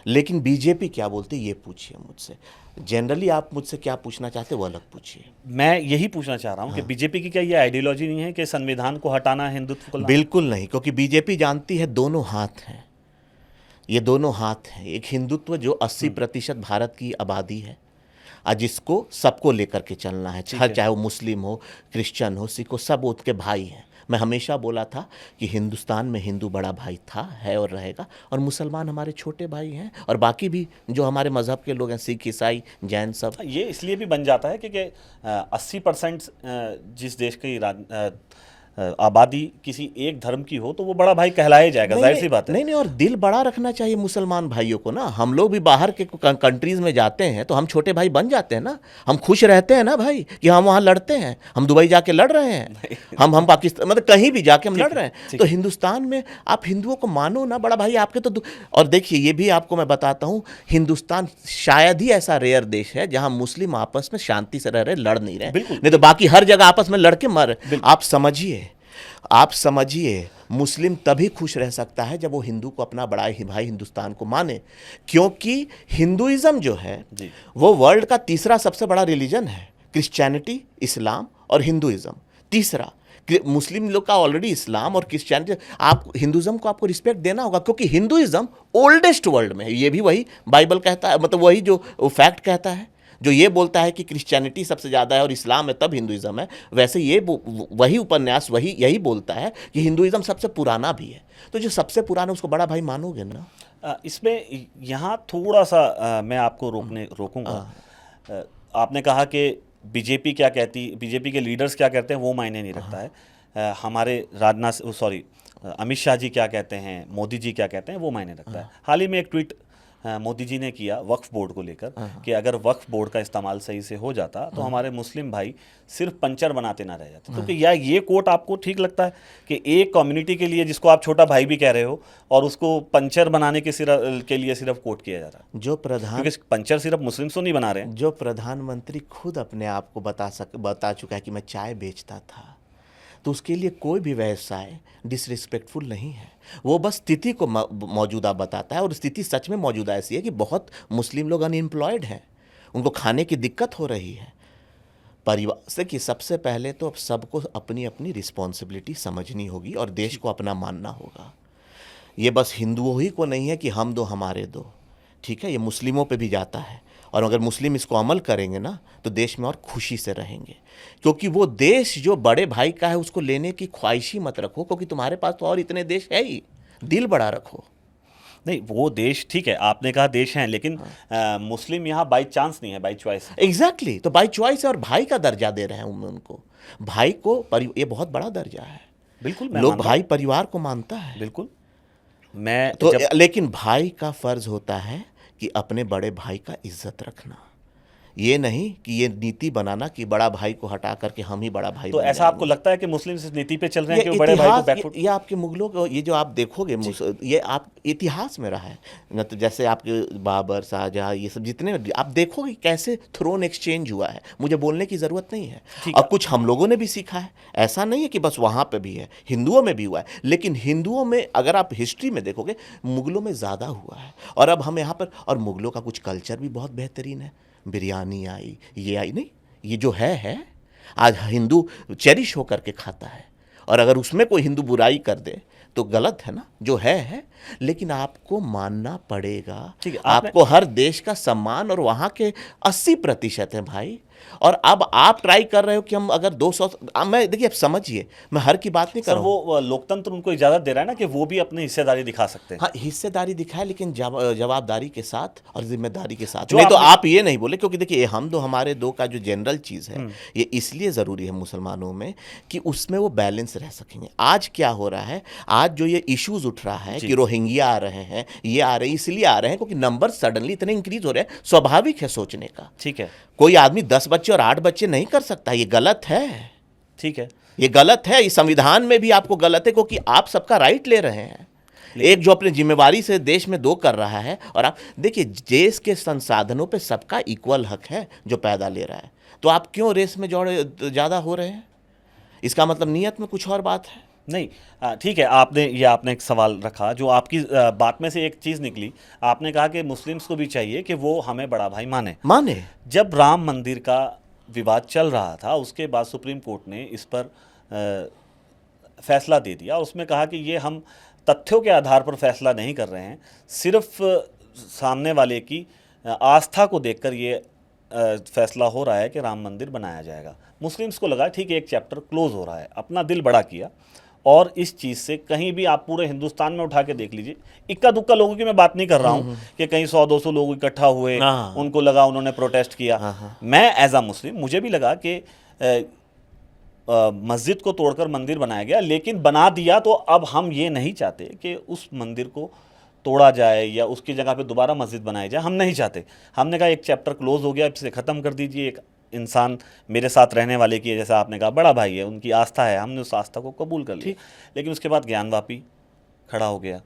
Speaker 2: लेकिन बीजेपी क्या बोलती है ये पूछिए मुझसे। जनरली आप मुझसे क्या पूछना चाहते हैं वो अलग पूछिए।
Speaker 1: मैं यही पूछना चाह रहा हूँ कि बीजेपी की क्या ये आइडियोलॉजी नहीं है कि संविधान को हटाना है, हिंदुत्व को लाना?
Speaker 2: बिल्कुल नहीं, क्योंकि बीजेपी जानती है दोनों हाथ हैं, ये दोनों हाथ हैं। एक हिंदुत्व जो 80% भारत की आबादी है और जिसको सबको लेकर के चलना है, चाहे वो मुस्लिम हो, क्रिश्चियन हो, सिख हो, सब उसके भाई हैं। मैं हमेशा बोला था कि हिंदुस्तान में हिंदू बड़ा भाई था, है और रहेगा, और मुसलमान हमारे छोटे भाई हैं, और बाकी भी जो हमारे मज़हब के लोग हैं, सिख, ईसाई, जैन, सब।
Speaker 1: ये इसलिए भी बन जाता है क्योंकि 80% जिस देश की आबादी किसी एक धर्म की हो तो वो बड़ा भाई कहलाया जाएगा, जाहिर सी बात है।
Speaker 2: नहीं, और दिल बड़ा रखना चाहिए मुसलमान भाइयों को ना। हम लोग भी बाहर के कंट्रीज में जाते हैं तो हम छोटे भाई बन जाते हैं ना, हम खुश रहते हैं ना भाई कि हम वहाँ लड़ते हैं, हम दुबई जाके लड़ रहे हैं, हम पाकिस्तान, मतलब कहीं भी जाके हम लड़ रहे हैं। तो हिंदुस्तान में आप हिंदुओं को मानो ना बड़ा भाई आपके। तो और देखिए ये भी आपको मैं बताता हूँ, हिंदुस्तान शायद ही ऐसा रेयर देश है जहाँ मुस्लिम आपस में शांति से रह रहे, लड़ नहीं रहे, नहीं तो बाकी हर जगह आपस में लड़के मर। आप समझिए मुस्लिम तभी खुश रह सकता है जब वो हिंदू को अपना बड़ा ही भाई हिंदुस्तान को माने, क्योंकि हिंदुइज्म जो है वो वर्ल्ड का तीसरा सबसे बड़ा रिलीजन है। क्रिश्चियनिटी, इस्लाम और हिंदुइज्म तीसरा। मुस्लिम लोग का ऑलरेडी इस्लाम और क्रिश्चियनिटी। आप हिंदुइज्म को आपको रिस्पेक्ट देना होगा, क्योंकि हिंदुइज्म ओल्डेस्ट वर्ल्ड में है। ये भी वही बाइबल कहता है, मतलब वही जो फैक्ट कहता है, जो ये बोलता है कि क्रिश्चियनिटी सबसे ज़्यादा है और इस्लाम है तब हिंदुइज्म है, वैसे ये वही उपन्यास वही यही बोलता है कि हिंदुइज्म सबसे पुराना भी है। तो जो सबसे पुराना उसको बड़ा भाई मानोगे ना।
Speaker 1: इसमें यहाँ थोड़ा सा मैं आपको रोकूंगा। आपने कहा कि बीजेपी क्या कहती, बीजेपी के लीडर्स क्या कहते हैं वो मायने नहीं रखता है, हमारे अमित शाह जी क्या कहते हैं, मोदी जी क्या कहते हैं वो मायने रखता है। हाल ही में एक ट्वीट मोदी जी ने किया वक्फ बोर्ड को लेकर कि अगर वक्फ बोर्ड का इस्तेमाल सही से हो जाता तो हमारे मुस्लिम भाई सिर्फ पंचर बनाते ना रह जाते। तो कि या ये कोट आपको ठीक लगता है कि एक कम्युनिटी के लिए जिसको आप छोटा भाई भी कह रहे हो और उसको पंचर बनाने के लिए सिर्फ कोट किया जा रहा है? क्योंकि पंचर सिर्फ मुस्लिम तो नहीं बना रहे हैं।
Speaker 2: जो प्रधानमंत्री खुद अपने आप को बता चुका है कि मैं चाय बेचता था, तो उसके लिए कोई भी व्यवसाय डिसरिस्पेक्टफुल नहीं है। वो बस स्थिति को मौजूदा बताता है, और स्थिति सच में मौजूदा ऐसी है कि बहुत मुस्लिम लोग अनएम्प्लॉयड हैं, उनको खाने की दिक्कत हो रही है। परिवार से कि सबसे पहले तो अब सबको अपनी अपनी रिस्पॉन्सिबिलिटी समझनी होगी और देश को अपना मानना होगा। ये बस हिंदुओं ही को नहीं है कि हम दो हमारे दो, ठीक है, ये मुस्लिमों पे भी जाता है। और अगर मुस्लिम इसको अमल करेंगे ना तो देश में और खुशी से रहेंगे, क्योंकि वो देश जो बड़े भाई का है उसको लेने की ख्वाहिश ही मत रखो, क्योंकि तुम्हारे पास तो और इतने देश है ही। दिल बड़ा रखो।
Speaker 1: नहीं, वो देश ठीक है, आपने कहा देश हैं, लेकिन मुस्लिम यहाँ बाई चांस नहीं है, बाई चॉइस है।
Speaker 2: एग्जैक्टली, तो बाई चॉइस है, और भाई का दर्जा दे रहे हैं उनको। भाई को ये बहुत बड़ा दर्जा है।
Speaker 1: बिल्कुल,
Speaker 2: लोग भाई परिवार को मानता है।
Speaker 1: बिल्कुल। मैं
Speaker 2: तो लेकिन भाई का फर्ज होता है कि अपने बड़े भाई का इज्जत रखना, ये नहीं कि ये नीति बनाना कि बड़ा भाई को हटा करके हम ही बड़ा भाई।
Speaker 1: तो ऐसा आपको लगता है कि मुस्लिम इस नीति पे चल रहे हैं कि वो बड़े भाई को बैकफुट?
Speaker 2: ये आपके मुगलों को, ये जो आप देखोगे ये आप इतिहास में रहा है न, तो जैसे आपके बाबर, शाहजहां, ये सब जितने आप देखोगे कैसे थ्रोन एक्सचेंज हुआ है। मुझे बोलने की ज़रूरत नहीं है। और कुछ हम लोगों ने भी सीखा है, ऐसा नहीं है कि बस वहाँ पे भी है, हिंदुओं में भी हुआ है। लेकिन हिंदुओं में अगर आप हिस्ट्री में देखोगे मुगलों में ज़्यादा हुआ है। और अब हम यहाँ पर, और मुगलों का कुछ कल्चर भी बहुत बेहतरीन है, बिरयानी आई, ये आई, नहीं ये जो है आज हिंदू चेरिश होकर के खाता है। और अगर उसमें कोई हिंदू बुराई कर दे तो गलत है ना, जो है। लेकिन आपको मानना पड़ेगा, आपको हर देश का सम्मान, और वहाँ के 80% है भाई। और अब आप ट्राई कर रहे हो कि हम अगर 200, मैं देखिए, आप समझिए, मैं हर की बात नहीं कर रहा हूं।
Speaker 1: वो लोकतंत्र उनको इजाजत दे रहा है ना कि वो भी अपनी हिस्सेदारी दिखा सकते हैं।
Speaker 2: हाँ, हिस्सेदारी दिखाए, लेकिन जवाबदारी के साथ और जिम्मेदारी के साथ। नहीं तो आप ये नहीं बोले, क्योंकि देखिए हम दो हमारे दो का जो जनरल चीज़ है ये इसलिए ज़रूरी है मुसलमानों में कि उसमें वो बैलेंस रह सकेंगे। आज क्या हो रहा है, आज जो ये इश्यूज उठ रहा है कि रोहिंग्या आ रहे हैं, ये आ रहे हैं, इसलिए आ रहे हैं क्योंकि नंबर सडनली इतने इंक्रीज हो रहे हैं। स्वाभाविक है सोचने का,
Speaker 1: ठीक है।
Speaker 2: कोई आदमी 10 बच्चे और 8 बच्चे नहीं कर सकता, ये गलत है।
Speaker 1: ठीक है,
Speaker 2: ये गलत है, ये संविधान में भी आपको गलत है, क्योंकि आप सबका राइट ले रहे हैं। एक जो अपनी जिम्मेवारी से देश में दो कर रहा है, और आप देखिए देश के संसाधनों पे सबका इक्वल हक है जो पैदा ले रहा है, तो आप क्यों रेस में ज़्यादा हो रहे हैं? इसका मतलब नीयत में कुछ और बात है।
Speaker 1: नहीं, ठीक है, आपने एक सवाल रखा जो आपकी बात में से एक चीज़ निकली। आपने कहा कि मुस्लिम्स को भी चाहिए कि वो हमें बड़ा भाई माने। जब राम मंदिर का विवाद चल रहा था, उसके बाद सुप्रीम कोर्ट ने इस पर फैसला दे दिया, और उसमें कहा कि ये हम तथ्यों के आधार पर फैसला नहीं कर रहे हैं, सिर्फ सामने वाले की आस्था को देखकर ये फैसला हो रहा है कि राम मंदिर बनाया जाएगा। मुस्लिम्स को लगा ठीक है, एक चैप्टर क्लोज हो रहा है, अपना दिल बड़ा किया। और इस चीज़ से कहीं भी आप पूरे हिंदुस्तान में उठा के देख लीजिए, इक्का दुक्का लोगों की मैं बात नहीं कर रहा हूँ कि कहीं 100-200 लोग इकट्ठा हुए, उनको लगा उन्होंने प्रोटेस्ट किया। मैं एज अ मुस्लिम, मुझे भी लगा कि मस्जिद को तोड़कर मंदिर बनाया गया, लेकिन बना दिया तो अब हम ये नहीं चाहते कि उस मंदिर को तोड़ा जाए या उसकी जगह पे दोबारा मस्जिद बनाई जाए, हम नहीं चाहते। हमने कहा एक चैप्टर क्लोज हो गया, इसे ख़त्म कर दीजिए। एक इंसान मेरे साथ रहने वाले की है, जैसा आपने कहा बड़ा भाई है, उनकी आस्था है, हमने उस आस्था को कबूल कर लिया। लेकिन उसके बाद ज्ञानवापी खड़ा हो गया,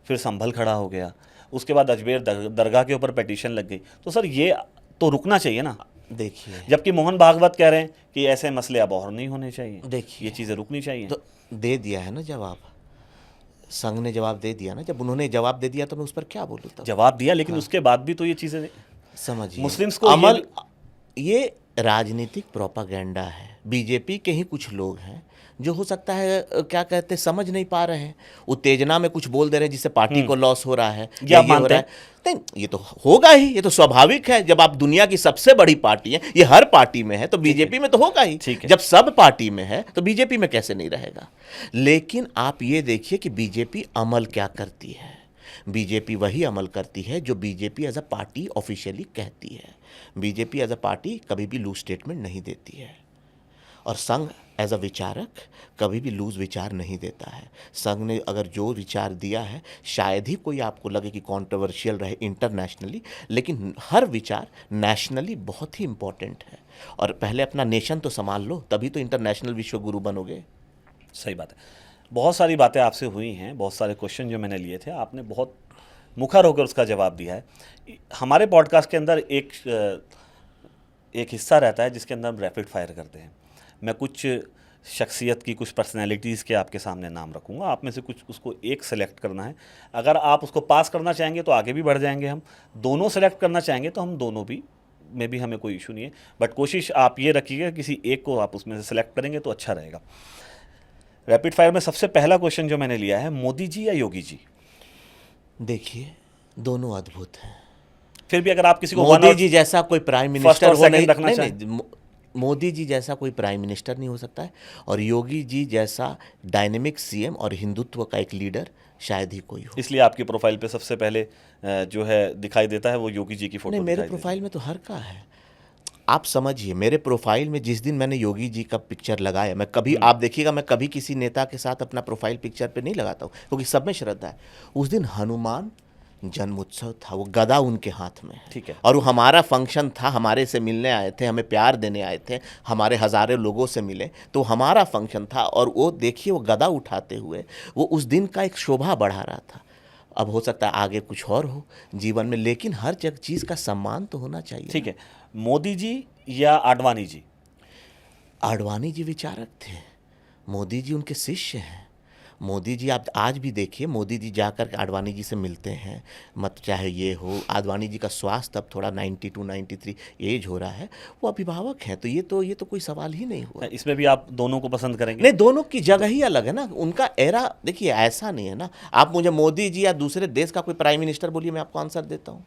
Speaker 1: फिर संभल खड़ा हो गया, उसके बाद अजमेर दरगाह के ऊपर पिटीशन लग गई। तो सर ये तो रुकना चाहिए ना।
Speaker 2: देखिए,
Speaker 1: जबकि मोहन भागवत कह रहे हैं कि ऐसे मसले अब और नहीं होने चाहिए,
Speaker 2: देखिए
Speaker 1: ये चीज़ें रुकनी चाहिए।
Speaker 2: तो दे दिया है ना जवाब, संघ ने जवाब दे दिया ना। जब उन्होंने जवाब दे दिया तो मैं उस पर क्या बोलूँ? तब
Speaker 1: जवाब दिया, लेकिन उसके बाद भी तो ये चीज़ें
Speaker 2: समझिए,
Speaker 1: मुस्लिम्स को
Speaker 2: अमल ये राजनीतिक प्रोपागेंडा है। बीजेपी के ही कुछ लोग हैं जो हो सकता है क्या कहते समझ नहीं पा रहे हैं, उत्तेजना में कुछ बोल दे रहे हैं जिससे पार्टी को लॉस हो रहा है,
Speaker 1: या
Speaker 2: ये हो रहा है। नहीं, ये तो होगा ही, ये तो स्वाभाविक है। जब आप दुनिया की सबसे बड़ी पार्टी है, ये हर पार्टी में है, तो बीजेपी में तो होगा ही। जब सब पार्टी में है तो बीजेपी में कैसे नहीं रहेगा? लेकिन आप ये देखिए कि बीजेपी अमल क्या करती है। बीजेपी वही अमल करती है जो BJP as a party officially कहती है। बीजेपी एज अ पार्टी कभी भी लूज स्टेटमेंट नहीं देती है, और संघ एज अ विचारक कभी भी लूज विचार नहीं देता है। संघ ने अगर जो विचार दिया है, शायद ही कोई आपको लगे कि कंट्रोवर्शियल रहे इंटरनेशनली, लेकिन हर विचार नेशनली बहुत ही इंपॉर्टेंट है। और पहले अपना नेशन तो संभाल लो, तभी तो इंटरनेशनल विश्व गुरु बनोगे।
Speaker 1: सही बात है। बहुत सारी बातें आपसे हुई हैं, बहुत सारे क्वेश्चन जो मैंने लिए थे, आपने बहुत मुखर होकर उसका जवाब दिया है। हमारे पॉडकास्ट के अंदर एक हिस्सा रहता है जिसके अंदर हम रैपिड फायर करते हैं। मैं कुछ शख्सियत की, कुछ पर्सनैलिटीज़ के आपके सामने नाम रखूँगा, आप में से कुछ उसको एक सेलेक्ट करना है। अगर आप उसको पास करना चाहेंगे तो आगे भी बढ़ जाएंगे, हम दोनों सेलेक्ट करना चाहेंगे तो हम दोनों भी में भी हमें कोई इशू नहीं है, बट कोशिश आप ये रखिएगा किसी एक को आप उसमें से सेलेक्ट करेंगे तो अच्छा रहेगा। रैपिड फायर में सबसे पहला क्वेश्चन जो मैंने लिया है, मोदी जी या योगी जी?
Speaker 2: देखिए, दोनों अद्भुत हैं।
Speaker 1: फिर भी अगर आप किसी को
Speaker 2: मोदी जी जैसा कोई प्राइम मिनिस्टर हो
Speaker 1: नहीं,
Speaker 2: मोदी जी जैसा कोई प्राइम मिनिस्टर नहीं हो सकता है, और योगी जी जैसा डायनेमिक सीएम और हिंदुत्व का एक लीडर शायद ही कोई हो।
Speaker 1: इसलिए आपकी प्रोफाइल पे सबसे पहले जो है दिखाई देता है वो योगी जी की फोटो।
Speaker 2: नहीं, मेरे प्रोफाइल में तो हर का है। आप समझिए, मेरे प्रोफाइल में जिस दिन मैंने योगी जी का पिक्चर लगाया, मैं कभी, आप देखिएगा, मैं कभी किसी नेता के साथ अपना प्रोफाइल पिक्चर पे नहीं लगाता हूँ, क्योंकि सब में श्रद्धा है। उस दिन हनुमान जन्मोत्सव था, वो गदा उनके हाथ में है,
Speaker 1: ठीक है,
Speaker 2: और वो हमारा फंक्शन था, हमारे से मिलने आए थे, हमें प्यार देने आए थे, हमारे हज़ारों लोगों से मिले, तो हमारा फंक्शन था। और वो देखिए, वो गदा उठाते हुए वो उस दिन का एक शोभा बढ़ा रहा था। अब हो सकता है आगे कुछ और हो जीवन में, लेकिन हर चीज़ का सम्मान तो होना चाहिए।
Speaker 1: ठीक है, मोदी जी या आडवाणी जी?
Speaker 2: आडवाणी जी विचारक थे, मोदी जी उनके शिष्य हैं। मोदी जी, आप आज भी देखिए, मोदी जी जाकर आडवाणी जी से मिलते हैं, मत चाहे ये हो। आडवाणी जी का स्वास्थ्य अब थोड़ा 92-93 एज हो रहा है, वो अभिभावक हैं, तो ये तो कोई सवाल ही नहीं हुआ।
Speaker 1: इसमें भी आप दोनों को पसंद करेंगे?
Speaker 2: नहीं, दोनों की जगह ही अलग है ना, उनका एरा। देखिए, ऐसा नहीं है ना, आप मुझे मोदी जी या दूसरे देश का कोई प्राइम मिनिस्टर बोलिए, मैं आपको आंसर देता हूँ।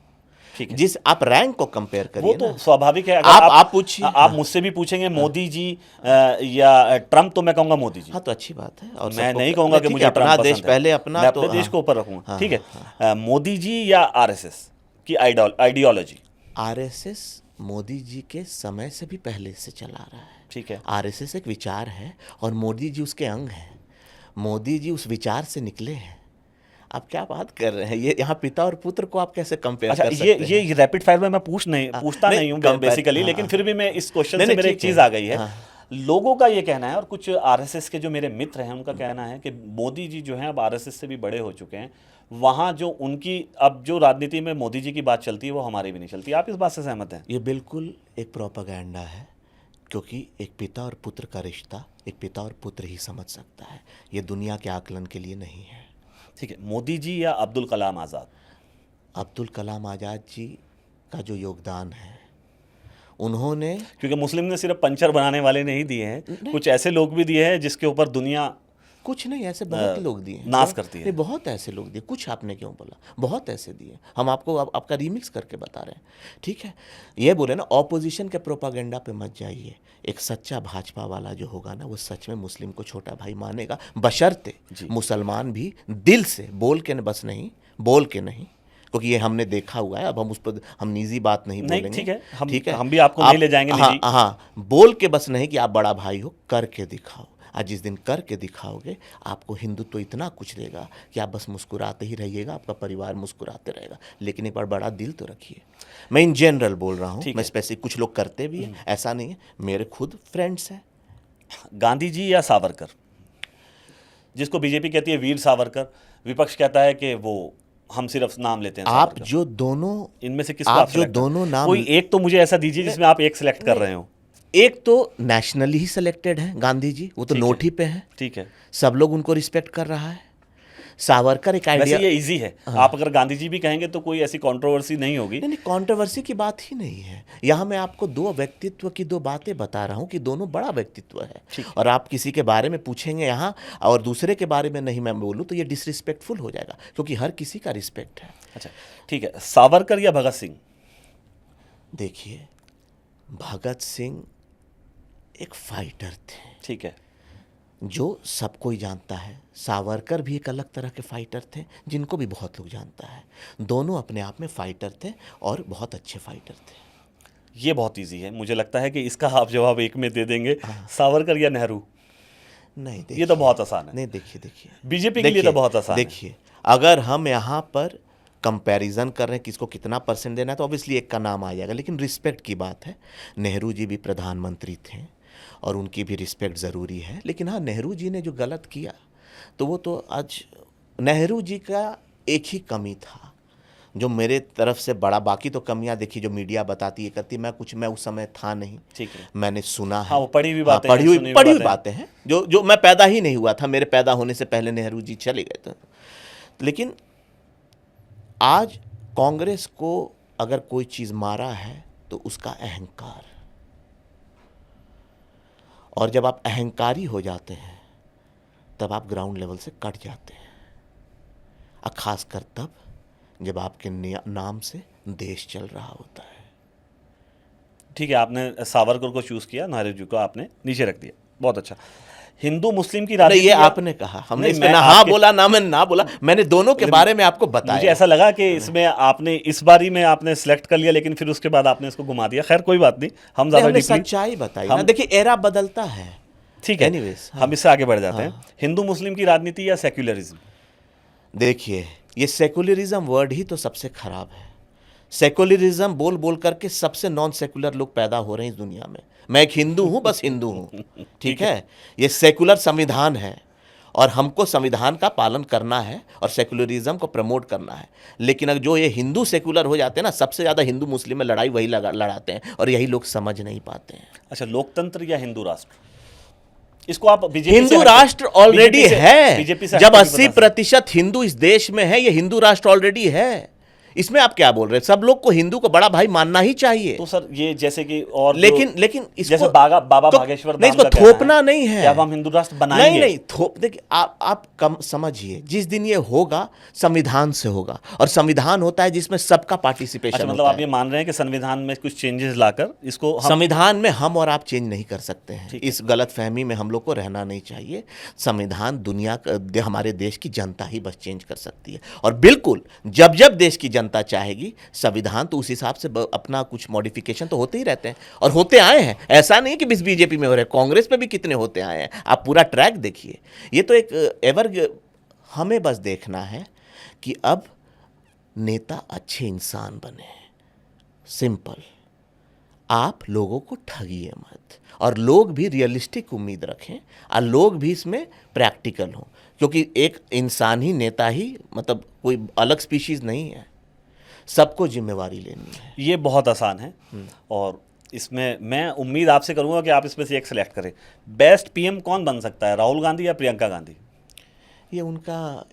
Speaker 1: ठीक है,
Speaker 2: जिस आप रैंक को कंपेयर करिए,
Speaker 1: वो तो स्वाभाविक है।
Speaker 2: अगर आप पूछिए,
Speaker 1: आप मुझसे भी पूछेंगे मोदी जी या ट्रम्प, तो मैं कहूंगा मोदी जी।
Speaker 2: हाँ, तो अच्छी बात है। और
Speaker 1: मैं नहीं कहूंगा कि मुझे
Speaker 2: अपना देश पहले, अपना
Speaker 1: तो देश को ऊपर रखूंगा। ठीक है, मोदी जी या आरएसएस की आइडियोलॉजी?
Speaker 2: आरएसएस मोदी जी के समय से भी पहले से चला रहा है।
Speaker 1: ठीक है,
Speaker 2: आरएसएस एक विचार है और मोदी जी उसके अंग हैं। मोदी जी उस विचार से निकले हैं। आप क्या बात कर रहे हैं? ये यहाँ पिता और पुत्र को आप कैसे कंपेयर कर सकते हैं?
Speaker 1: ये रैपिड फायर में मैं पूछता नहीं हूँ बेसिकली, लेकिन फिर भी मैं इस क्वेश्चन से मेरे एक चीज़ आ गई है। लोगों का ये कहना है और कुछ आरएसएस के जो मेरे मित्र हैं उनका कहना है कि मोदी जी जो हैं अब आरएसएस से भी बड़े हो चुके हैं। वहाँ जो उनकी अब जो राजनीति में मोदी जी की बात चलती है वो हमारी भी नहीं चलती। आप इस बात से सहमत हैं?
Speaker 2: ये बिल्कुल एक प्रोपागेंडा है, क्योंकि एक पिता और पुत्र का रिश्ता एक पिता और पुत्र ही समझ सकता है, ये दुनिया के आकलन के लिए नहीं है।
Speaker 1: ठीक है, मोदी जी या अब्दुल कलाम आज़ाद?
Speaker 2: अब्दुल कलाम आज़ाद जी का जो योगदान है, उन्होंने
Speaker 1: क्योंकि मुस्लिम ने सिर्फ पंचर बनाने वाले नहीं दिए हैं, कुछ ऐसे लोग भी दिए हैं जिसके ऊपर दुनिया
Speaker 2: कुछ नहीं, ऐसे बहुत लोग दिए हैं,
Speaker 1: नाश करती है।
Speaker 2: नहीं, बहुत ऐसे लोग दिए, कुछ आपने क्यों बोला, बहुत ऐसे दिए, हम आपको आपका रीमिक्स करके बता रहे हैं। ठीक है, ये बोले ना ऑपोजिशन के प्रोपागेंडा पे मत जाइए। एक सच्चा भाजपा वाला जो होगा ना, वो सच में मुस्लिम को छोटा भाई मानेगा, बशर्ते मुसलमान भी दिल से बोल के बस नहीं, बोल के नहीं, क्योंकि ये हमने देखा हुआ है। अब हम उस पर हम निजी बात नहीं बोलेंगे।
Speaker 1: ठीक है, हम भी आपको नहीं ले जाएंगे निजी।
Speaker 2: हाँ, बोल के बस नहीं कि आप बड़ा भाई हो, करके दिखाओ। आज जिस दिन करके दिखाओगे, आपको हिंदुत्व इतना कुछ देगा कि आप बस मुस्कुराते ही रहिएगा, आपका परिवार मुस्कुराते रहेगा। लेकिन एक बार बड़ा दिल तो रखिए। मैं इन जनरल बोल रहा हूँ, मैं स्पेसिफिक, कुछ लोग करते भी हैं, ऐसा नहीं है, मेरे खुद फ्रेंड्स हैं।
Speaker 1: गांधी जी या सावरकर? जिसको बीजेपी कहती है वीर सावरकर, विपक्ष कहता है कि वो हम सिर्फ नाम लेते हैं।
Speaker 2: आप जो दोनों,
Speaker 1: इनमें से किसको
Speaker 2: आप
Speaker 1: आप
Speaker 2: जो दोनों नाम,
Speaker 1: कोई एक तो मुझे ऐसा दीजिए जिसमें आप एक सिलेक्ट कर रहे हो।
Speaker 2: एक तो नेशनली ही सिलेक्टेड है गांधी जी, वो तो नोट ही पे हैं,
Speaker 1: ठीक है,
Speaker 2: सब लोग उनको रिस्पेक्ट कर रहा है। सावरकर एक आइडिया,
Speaker 1: वैसे ये इजी है। आप अगर गांधी जी भी कहेंगे तो कोई ऐसी कंट्रोवर्सी नहीं होगी।
Speaker 2: नहीं, कंट्रोवर्सी की बात ही नहीं है। यहाँ मैं आपको दो व्यक्तित्व की दो बातें बता रहा हूँ कि दोनों बड़ा व्यक्तित्व है। और आप किसी के बारे में पूछेंगे यहाँ और दूसरे के बारे में नहीं मैं बोलूँ तो ये डिसरिस्पेक्टफुल हो जाएगा, क्योंकि हर किसी का रिस्पेक्ट है।
Speaker 1: अच्छा ठीक है, सावरकर या भगत सिंह?
Speaker 2: देखिए, भगत सिंह एक फाइटर थे,
Speaker 1: ठीक है,
Speaker 2: जो सब कोई जानता है। सावरकर भी एक अलग तरह के फाइटर थे, जिनको भी बहुत लोग जानता है। दोनों अपने आप में फाइटर थे और बहुत अच्छे फाइटर थे।
Speaker 1: ये बहुत इजी है, मुझे लगता है कि इसका आप जवाब एक में दे देंगे। सावरकर या नेहरू?
Speaker 2: नहीं,
Speaker 1: ये तो बहुत आसान है।
Speaker 2: नहीं, देखिए
Speaker 1: बीजेपी के लिए तो बहुत आसान है।
Speaker 2: देखिए, अगर हम यहाँ पर कंपैरिजन कर रहे हैं किसको कितना परसेंट देना है, तो ऑब्वियसली एक का नाम आ जाएगा। लेकिन रिस्पेक्ट की बात है, नेहरू जी भी प्रधानमंत्री थे और उनकी भी रिस्पेक्ट ज़रूरी है। लेकिन हाँ, नेहरू जी ने जो गलत किया तो वो तो आज नेहरू जी का एक ही कमी था जो मेरे तरफ से बड़ा, बाकी तो कमियां देखी जो मीडिया बताती है करती, मैं उस समय था नहीं।
Speaker 1: ठीक है,
Speaker 2: मैंने सुना है।
Speaker 1: हाँ, वो पढ़ी हुई बातें,
Speaker 2: पढ़ी हुई बातें हैं जो मैं पैदा ही नहीं हुआ था, मेरे पैदा होने से पहले नेहरू जी चले गए थे। लेकिन आज कांग्रेस को अगर कोई चीज़ मारा है तो उसका अहंकार, और जब आप अहंकारी हो जाते हैं तब आप ग्राउंड लेवल से कट जाते हैं, और खासकर तब जब आपके नाम से देश चल रहा होता है।
Speaker 1: ठीक है, आपने सावरकर को चूज किया, नेहरू जी को आपने नीचे रख दिया, बहुत अच्छा। हिंदू मुस्लिम की राजनीति,
Speaker 2: ये आपने कहा, हमने इसमें ना हाँ बोला ना मैंने ना बोला, मैंने दोनों के बारे में आपको बताया।
Speaker 1: मुझे ऐसा लगा कि इसमें आपने इस बारी में आपने सिलेक्ट कर लिया, लेकिन फिर उसके बाद आपने इसको घुमा दिया। खैर कोई बात नहीं, हम ज्यादा
Speaker 2: सच्चाई बताई ना। देखिए, एरा बदलता है।
Speaker 1: ठीक है, एनीवेज हम इससे आगे बढ़ जाते हैं। हिंदू मुस्लिम की राजनीति या सेक्युलरिज्म?
Speaker 2: देखिए, ये सेक्युलरिज्म वर्ड ही तो सबसे खराब है। सेक्युलरिज्म बोल बोल करके सबसे नॉन सेक्युलर लोग पैदा हो रहे हैं इस दुनिया में। मैं एक हिंदू हूं, बस हिंदू हूं, ठीक है। ये सेक्युलर संविधान है और हमको संविधान का पालन करना है और सेक्युलरिज्म को प्रमोट करना है। लेकिन अगर जो ये हिंदू सेक्युलर हो जाते हैं ना, सबसे ज़्यादा हिंदू मुस्लिम में लड़ाई वही लड़ाते हैं और यही लोग समझ नहीं पाते हैं।
Speaker 1: अच्छा, लोकतंत्र या हिंदू राष्ट्र? इसको आप बीजेपी
Speaker 2: हिंदू राष्ट्र ऑलरेडी है। जब 80% हिंदू इस देश में है, ये हिंदू राष्ट्र ऑलरेडी है। इसमें आप क्या बोल रहे हैं? सब लोग को हिंदू को बड़ा भाई मानना ही चाहिए।
Speaker 1: तो सर ये जैसे कि और
Speaker 2: लेकिन इसको
Speaker 1: जैसे बाबा
Speaker 2: तो,
Speaker 1: भागेश्वर
Speaker 2: नहीं, इसको थोपना नहीं है।
Speaker 1: अब हम हिंदू राष्ट्र बनाएंगे?
Speaker 2: नहीं थोप, देखिए आप कम समझिए, जिस दिन ये होगा संविधान से होगा, और संविधान होता है जिसमें सबका पार्टिसिपेशन।
Speaker 1: अच्छा, मतलब आप ये मान रहे हैं कि संविधान में कुछ चेंजेस लाकर इसको
Speaker 2: संविधान में हम और आप चेंज नहीं कर सकते हैं। इस गलतफहमी में हम लोग को रहना नहीं चाहिए। संविधान दुनिया हमारे देश की जनता ही बस चेंज कर सकती है। और बिल्कुल जब जब देश की जनता चाहेगी, संविधान तो उस हिसाब से अपना कुछ मॉडिफिकेशन तो होते ही रहते हैं और होते आए हैं। ऐसा नहीं कि बस बीजेपी में हो रहे, कांग्रेस में भी कितने होते आए हैं। आप पूरा ट्रैक देखिए। ये तो एक हमें बस देखना है कि अब नेता अच्छे इंसान बने, सिंपल। आप लोगों को ठगिए मत, और लोग भी रियलिस्टिक उम्मीद रखें, और लोग भी इसमें प्रैक्टिकल हों, क्योंकि एक इंसान ही नेता ही, मतलब कोई अलग स्पीशीज नहीं है, सबको जिम्मेवारी लेनी है।
Speaker 1: ये बहुत आसान है और इसमें मैं उम्मीद आपसे करूंगा कि आप इसमें से एक सेलेक्ट करें। बेस्ट पीएम कौन बन सकता है, राहुल गांधी या प्रियंका गांधी?
Speaker 2: ये उनका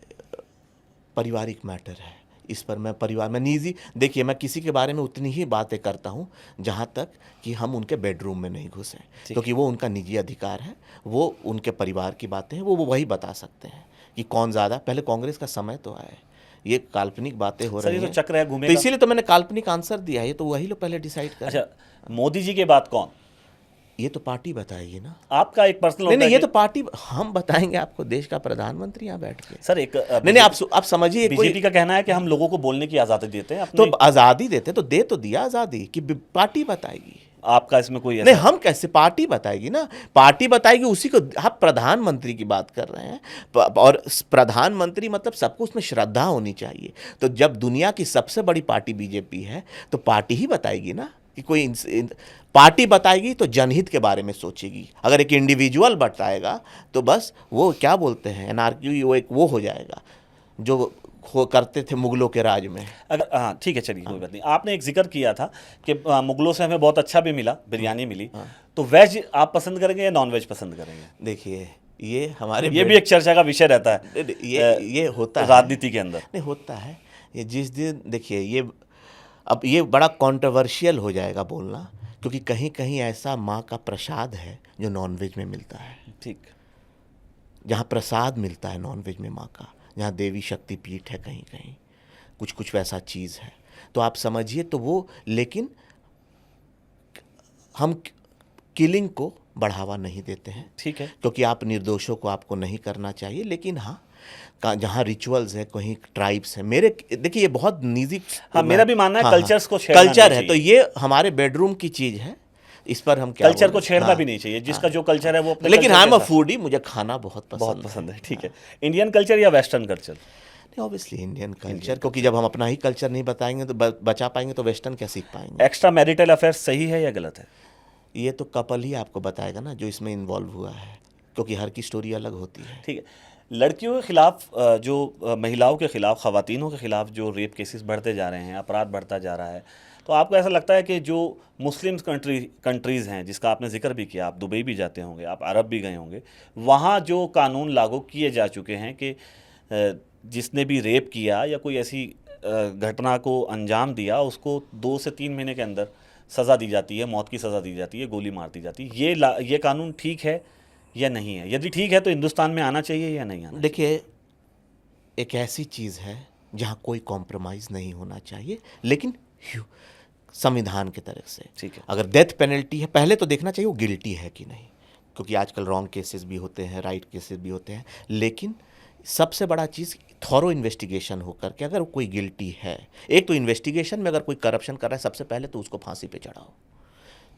Speaker 2: पारिवारिक मैटर है, इस पर मैं निजी, देखिए मैं किसी के बारे में उतनी ही बातें करता हूँ जहाँ तक कि हम उनके बेडरूम में नहीं घुसें, क्योंकि वो उनका निजी अधिकार है, वो उनके परिवार की बातें हैं, वो वही बता सकते हैं कि कौन ज़्यादा। पहले कांग्रेस का समय तो आए, ये काल्पनिक बातें हो रही
Speaker 1: ये तो
Speaker 2: हैं,
Speaker 1: चक्र है
Speaker 2: तो
Speaker 1: घूमेगा।
Speaker 2: इसीलिए तो मैंने काल्पनिक आंसर दिया है, तो वही लोग पहले डिसाइड करें।
Speaker 1: अच्छा, मोदी जी के बाद कौन?
Speaker 2: ये तो पार्टी बताएगी ना।
Speaker 1: आपका एक पर्सनल
Speaker 2: नहीं, ये तो पार्टी, हम बताएंगे आपको, देश का प्रधानमंत्री यहाँ बैठ के।
Speaker 1: सर एक
Speaker 2: नहीं, आप समझिए,
Speaker 1: बीजेपी का कहना है कि हम लोगों को बोलने की आज़ादी देते हैं
Speaker 2: तो
Speaker 1: अपने।
Speaker 2: आज़ादी देते तो दे तो दिया आज़ादी, कि पार्टी बताएगी।
Speaker 1: आपका इसमें कोई
Speaker 2: नहीं, हम कैसे, पार्टी बताएगी ना, पार्टी बताएगी उसी को। आप प्रधानमंत्री की बात कर रहे हैं, और प्रधानमंत्री मतलब सबको उसमें श्रद्धा होनी चाहिए। तो जब दुनिया की सबसे बड़ी पार्टी बीजेपी है, तो पार्टी ही बताएगी ना, कि कोई पार्टी बताएगी तो जनहित के बारे में सोचेगी। अगर एक इंडिविजुअल बताएगा तो बस वो क्या बोलते हैं, एनार्की, वो एक वो हो जाएगा जो करते थे मुगलों के राज में।
Speaker 1: अगर हाँ ठीक है, चलिए कोई बात नहीं। आपने एक जिक्र किया था कि मुगलों से हमें बहुत अच्छा भी मिला, बिरयानी मिली। तो वेज आप पसंद करेंगे या नॉन वेज पसंद करेंगे?
Speaker 2: देखिए, ये हमारे
Speaker 1: ये भी एक चर्चा का विषय रहता है,
Speaker 2: ये होता है
Speaker 1: राजनीति के अंदर।
Speaker 2: नहीं, होता है ये। जिस दिन देखिए, ये अब ये बड़ा कंट्रोवर्शियल हो जाएगा बोलना, क्योंकि कहीं कहीं ऐसा माँ का प्रसाद है जो नॉनवेज में मिलता है।
Speaker 1: ठीक,
Speaker 2: जहाँ प्रसाद मिलता है नॉनवेज में माँ का, जहाँ देवी शक्ति पीठ है, कहीं कहीं कुछ वैसा चीज़ है, तो आप समझिए तो वो। लेकिन हम किलिंग को बढ़ावा नहीं देते हैं,
Speaker 1: ठीक है,
Speaker 2: क्योंकि आप निर्दोषों को आपको नहीं करना चाहिए। लेकिन हाँ, जहाँ रिचुअल्स है, कहीं ट्राइब्स है, मेरे देखिए ये बहुत निजी,
Speaker 1: हाँ मेरा भी मानना है
Speaker 2: हाँ,
Speaker 1: कल्चर्स को छेड़ना
Speaker 2: कल्चर
Speaker 1: नहीं
Speaker 2: है, तो
Speaker 1: चाहिए।
Speaker 2: ये हमारे बेडरूम की चीज़ है, इस पर हम क्या
Speaker 1: कल्चर को
Speaker 2: बोलें?
Speaker 1: छेड़ना
Speaker 2: हाँ,
Speaker 1: भी नहीं चाहिए, जिसका जो कल्चर है वो अपने
Speaker 2: लेकिन
Speaker 1: culture
Speaker 2: आई
Speaker 1: के
Speaker 2: एम अ
Speaker 1: साथ-
Speaker 2: फूडी, मुझे खाना बहुत
Speaker 1: बहुत
Speaker 2: पसंद
Speaker 1: पसंद है। ठीक है, इंडियन कल्चर या वेस्टर्न कल्चर?
Speaker 2: नहीं, ऑब्वियसली इंडियन कल्चर, क्योंकि जब हम अपना ही कल्चर नहीं बताएंगे तो बचा पाएंगे, तो वेस्टर्न क्या सीख पाएंगे।
Speaker 1: एक्स्ट्रा मैरिटल अफेयर सही है या गलत है?
Speaker 2: ये तो कपल ही आपको बताएगा ना, जो इसमें इन्वॉल्व हुआ है, क्योंकि हर की स्टोरी अलग होती है।
Speaker 1: ठीक है, लड़कियों के खिलाफ जो महिलाओं के खिलाफ, खवातीनों के खिलाफ जो रेप केसेस बढ़ते जा रहे हैं, अपराध बढ़ता जा रहा है, तो आपको ऐसा लगता है कि जो मुस्लिम कंट्रीज़ हैं, जिसका आपने जिक्र भी किया, आप दुबई भी जाते होंगे, आप अरब भी गए होंगे, वहाँ जो कानून लागू किए जा चुके हैं कि जिसने भी रेप किया या कोई ऐसी घटना को अंजाम दिया, उसको 2 से 3 महीने के अंदर सज़ा दी जाती है, मौत की सज़ा दी जाती है, गोली मार दी जाती है। ये कानून ठीक है या नहीं है? यदि ठीक है तो हिंदुस्तान में आना चाहिए या नहीं आना?
Speaker 2: देखिए, एक ऐसी चीज़ है जहाँ कोई कॉम्प्रोमाइज़ नहीं होना चाहिए, लेकिन संविधान की तरफ से।
Speaker 1: ठीक है,
Speaker 2: अगर डेथ पेनल्टी है, पहले तो देखना चाहिए वो गिल्टी है कि नहीं, क्योंकि आजकल रॉन्ग केसेस भी होते हैं, राइट केसेस भी होते हैं। लेकिन सबसे बड़ा चीज़, थॉरो इन्वेस्टिगेशन होकर के, अगर कोई गिल्टी है, एक तो इन्वेस्टिगेशन में अगर कोई करप्शन कर रहा है, सबसे पहले तो उसको फांसी पे चढ़ाओ,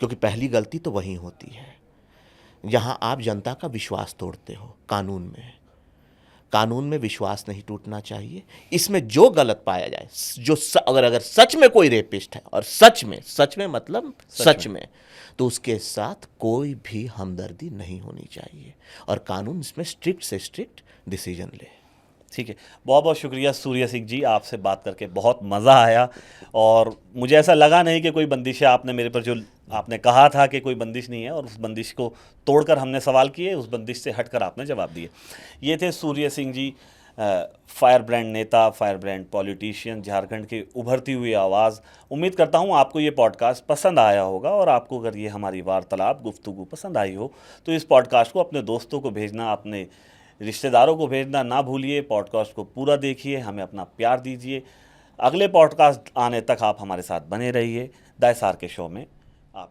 Speaker 2: क्योंकि पहली गलती तो वहीं होती है जहां आप जनता का विश्वास तोड़ते हो। कानून में विश्वास नहीं टूटना चाहिए। इसमें जो गलत पाया जाए, जो अगर सच में कोई रेपिस्ट है, और सच में मतलब सच में, तो उसके साथ कोई भी हमदर्दी नहीं होनी चाहिए, और कानून इसमें स्ट्रिक्ट से स्ट्रिक्ट डिसीजन ले।
Speaker 1: ठीक है, बहुत बहुत शुक्रिया सूर्य सिंह जी, आपसे बात करके बहुत मज़ा आया, और मुझे ऐसा लगा नहीं कि कोई बंदिश है। आपने मेरे पर जो आपने कहा था कि कोई बंदिश नहीं है, और उस बंदिश को तोड़कर हमने सवाल किए, उस बंदिश से हटकर आपने जवाब दिए। ये थे सूर्य सिंह जी, फायर ब्रांड नेता, फायर ब्रांड पॉलिटिशियन, झारखंड की उभरती हुई आवाज़। उम्मीद करता हूँ आपको ये पॉडकास्ट पसंद आया होगा, और आपको अगर ये हमारी वार्तालाप, गुफ्तगू पसंद आई हो तो इस पॉडकास्ट को अपने दोस्तों को भेजना, अपने रिश्तेदारों को भेजना ना भूलिए। पॉडकास्ट को पूरा देखिए, हमें अपना प्यार दीजिए। अगले पॉडकास्ट आने तक आप हमारे साथ बने रहिए। दायसार के शो में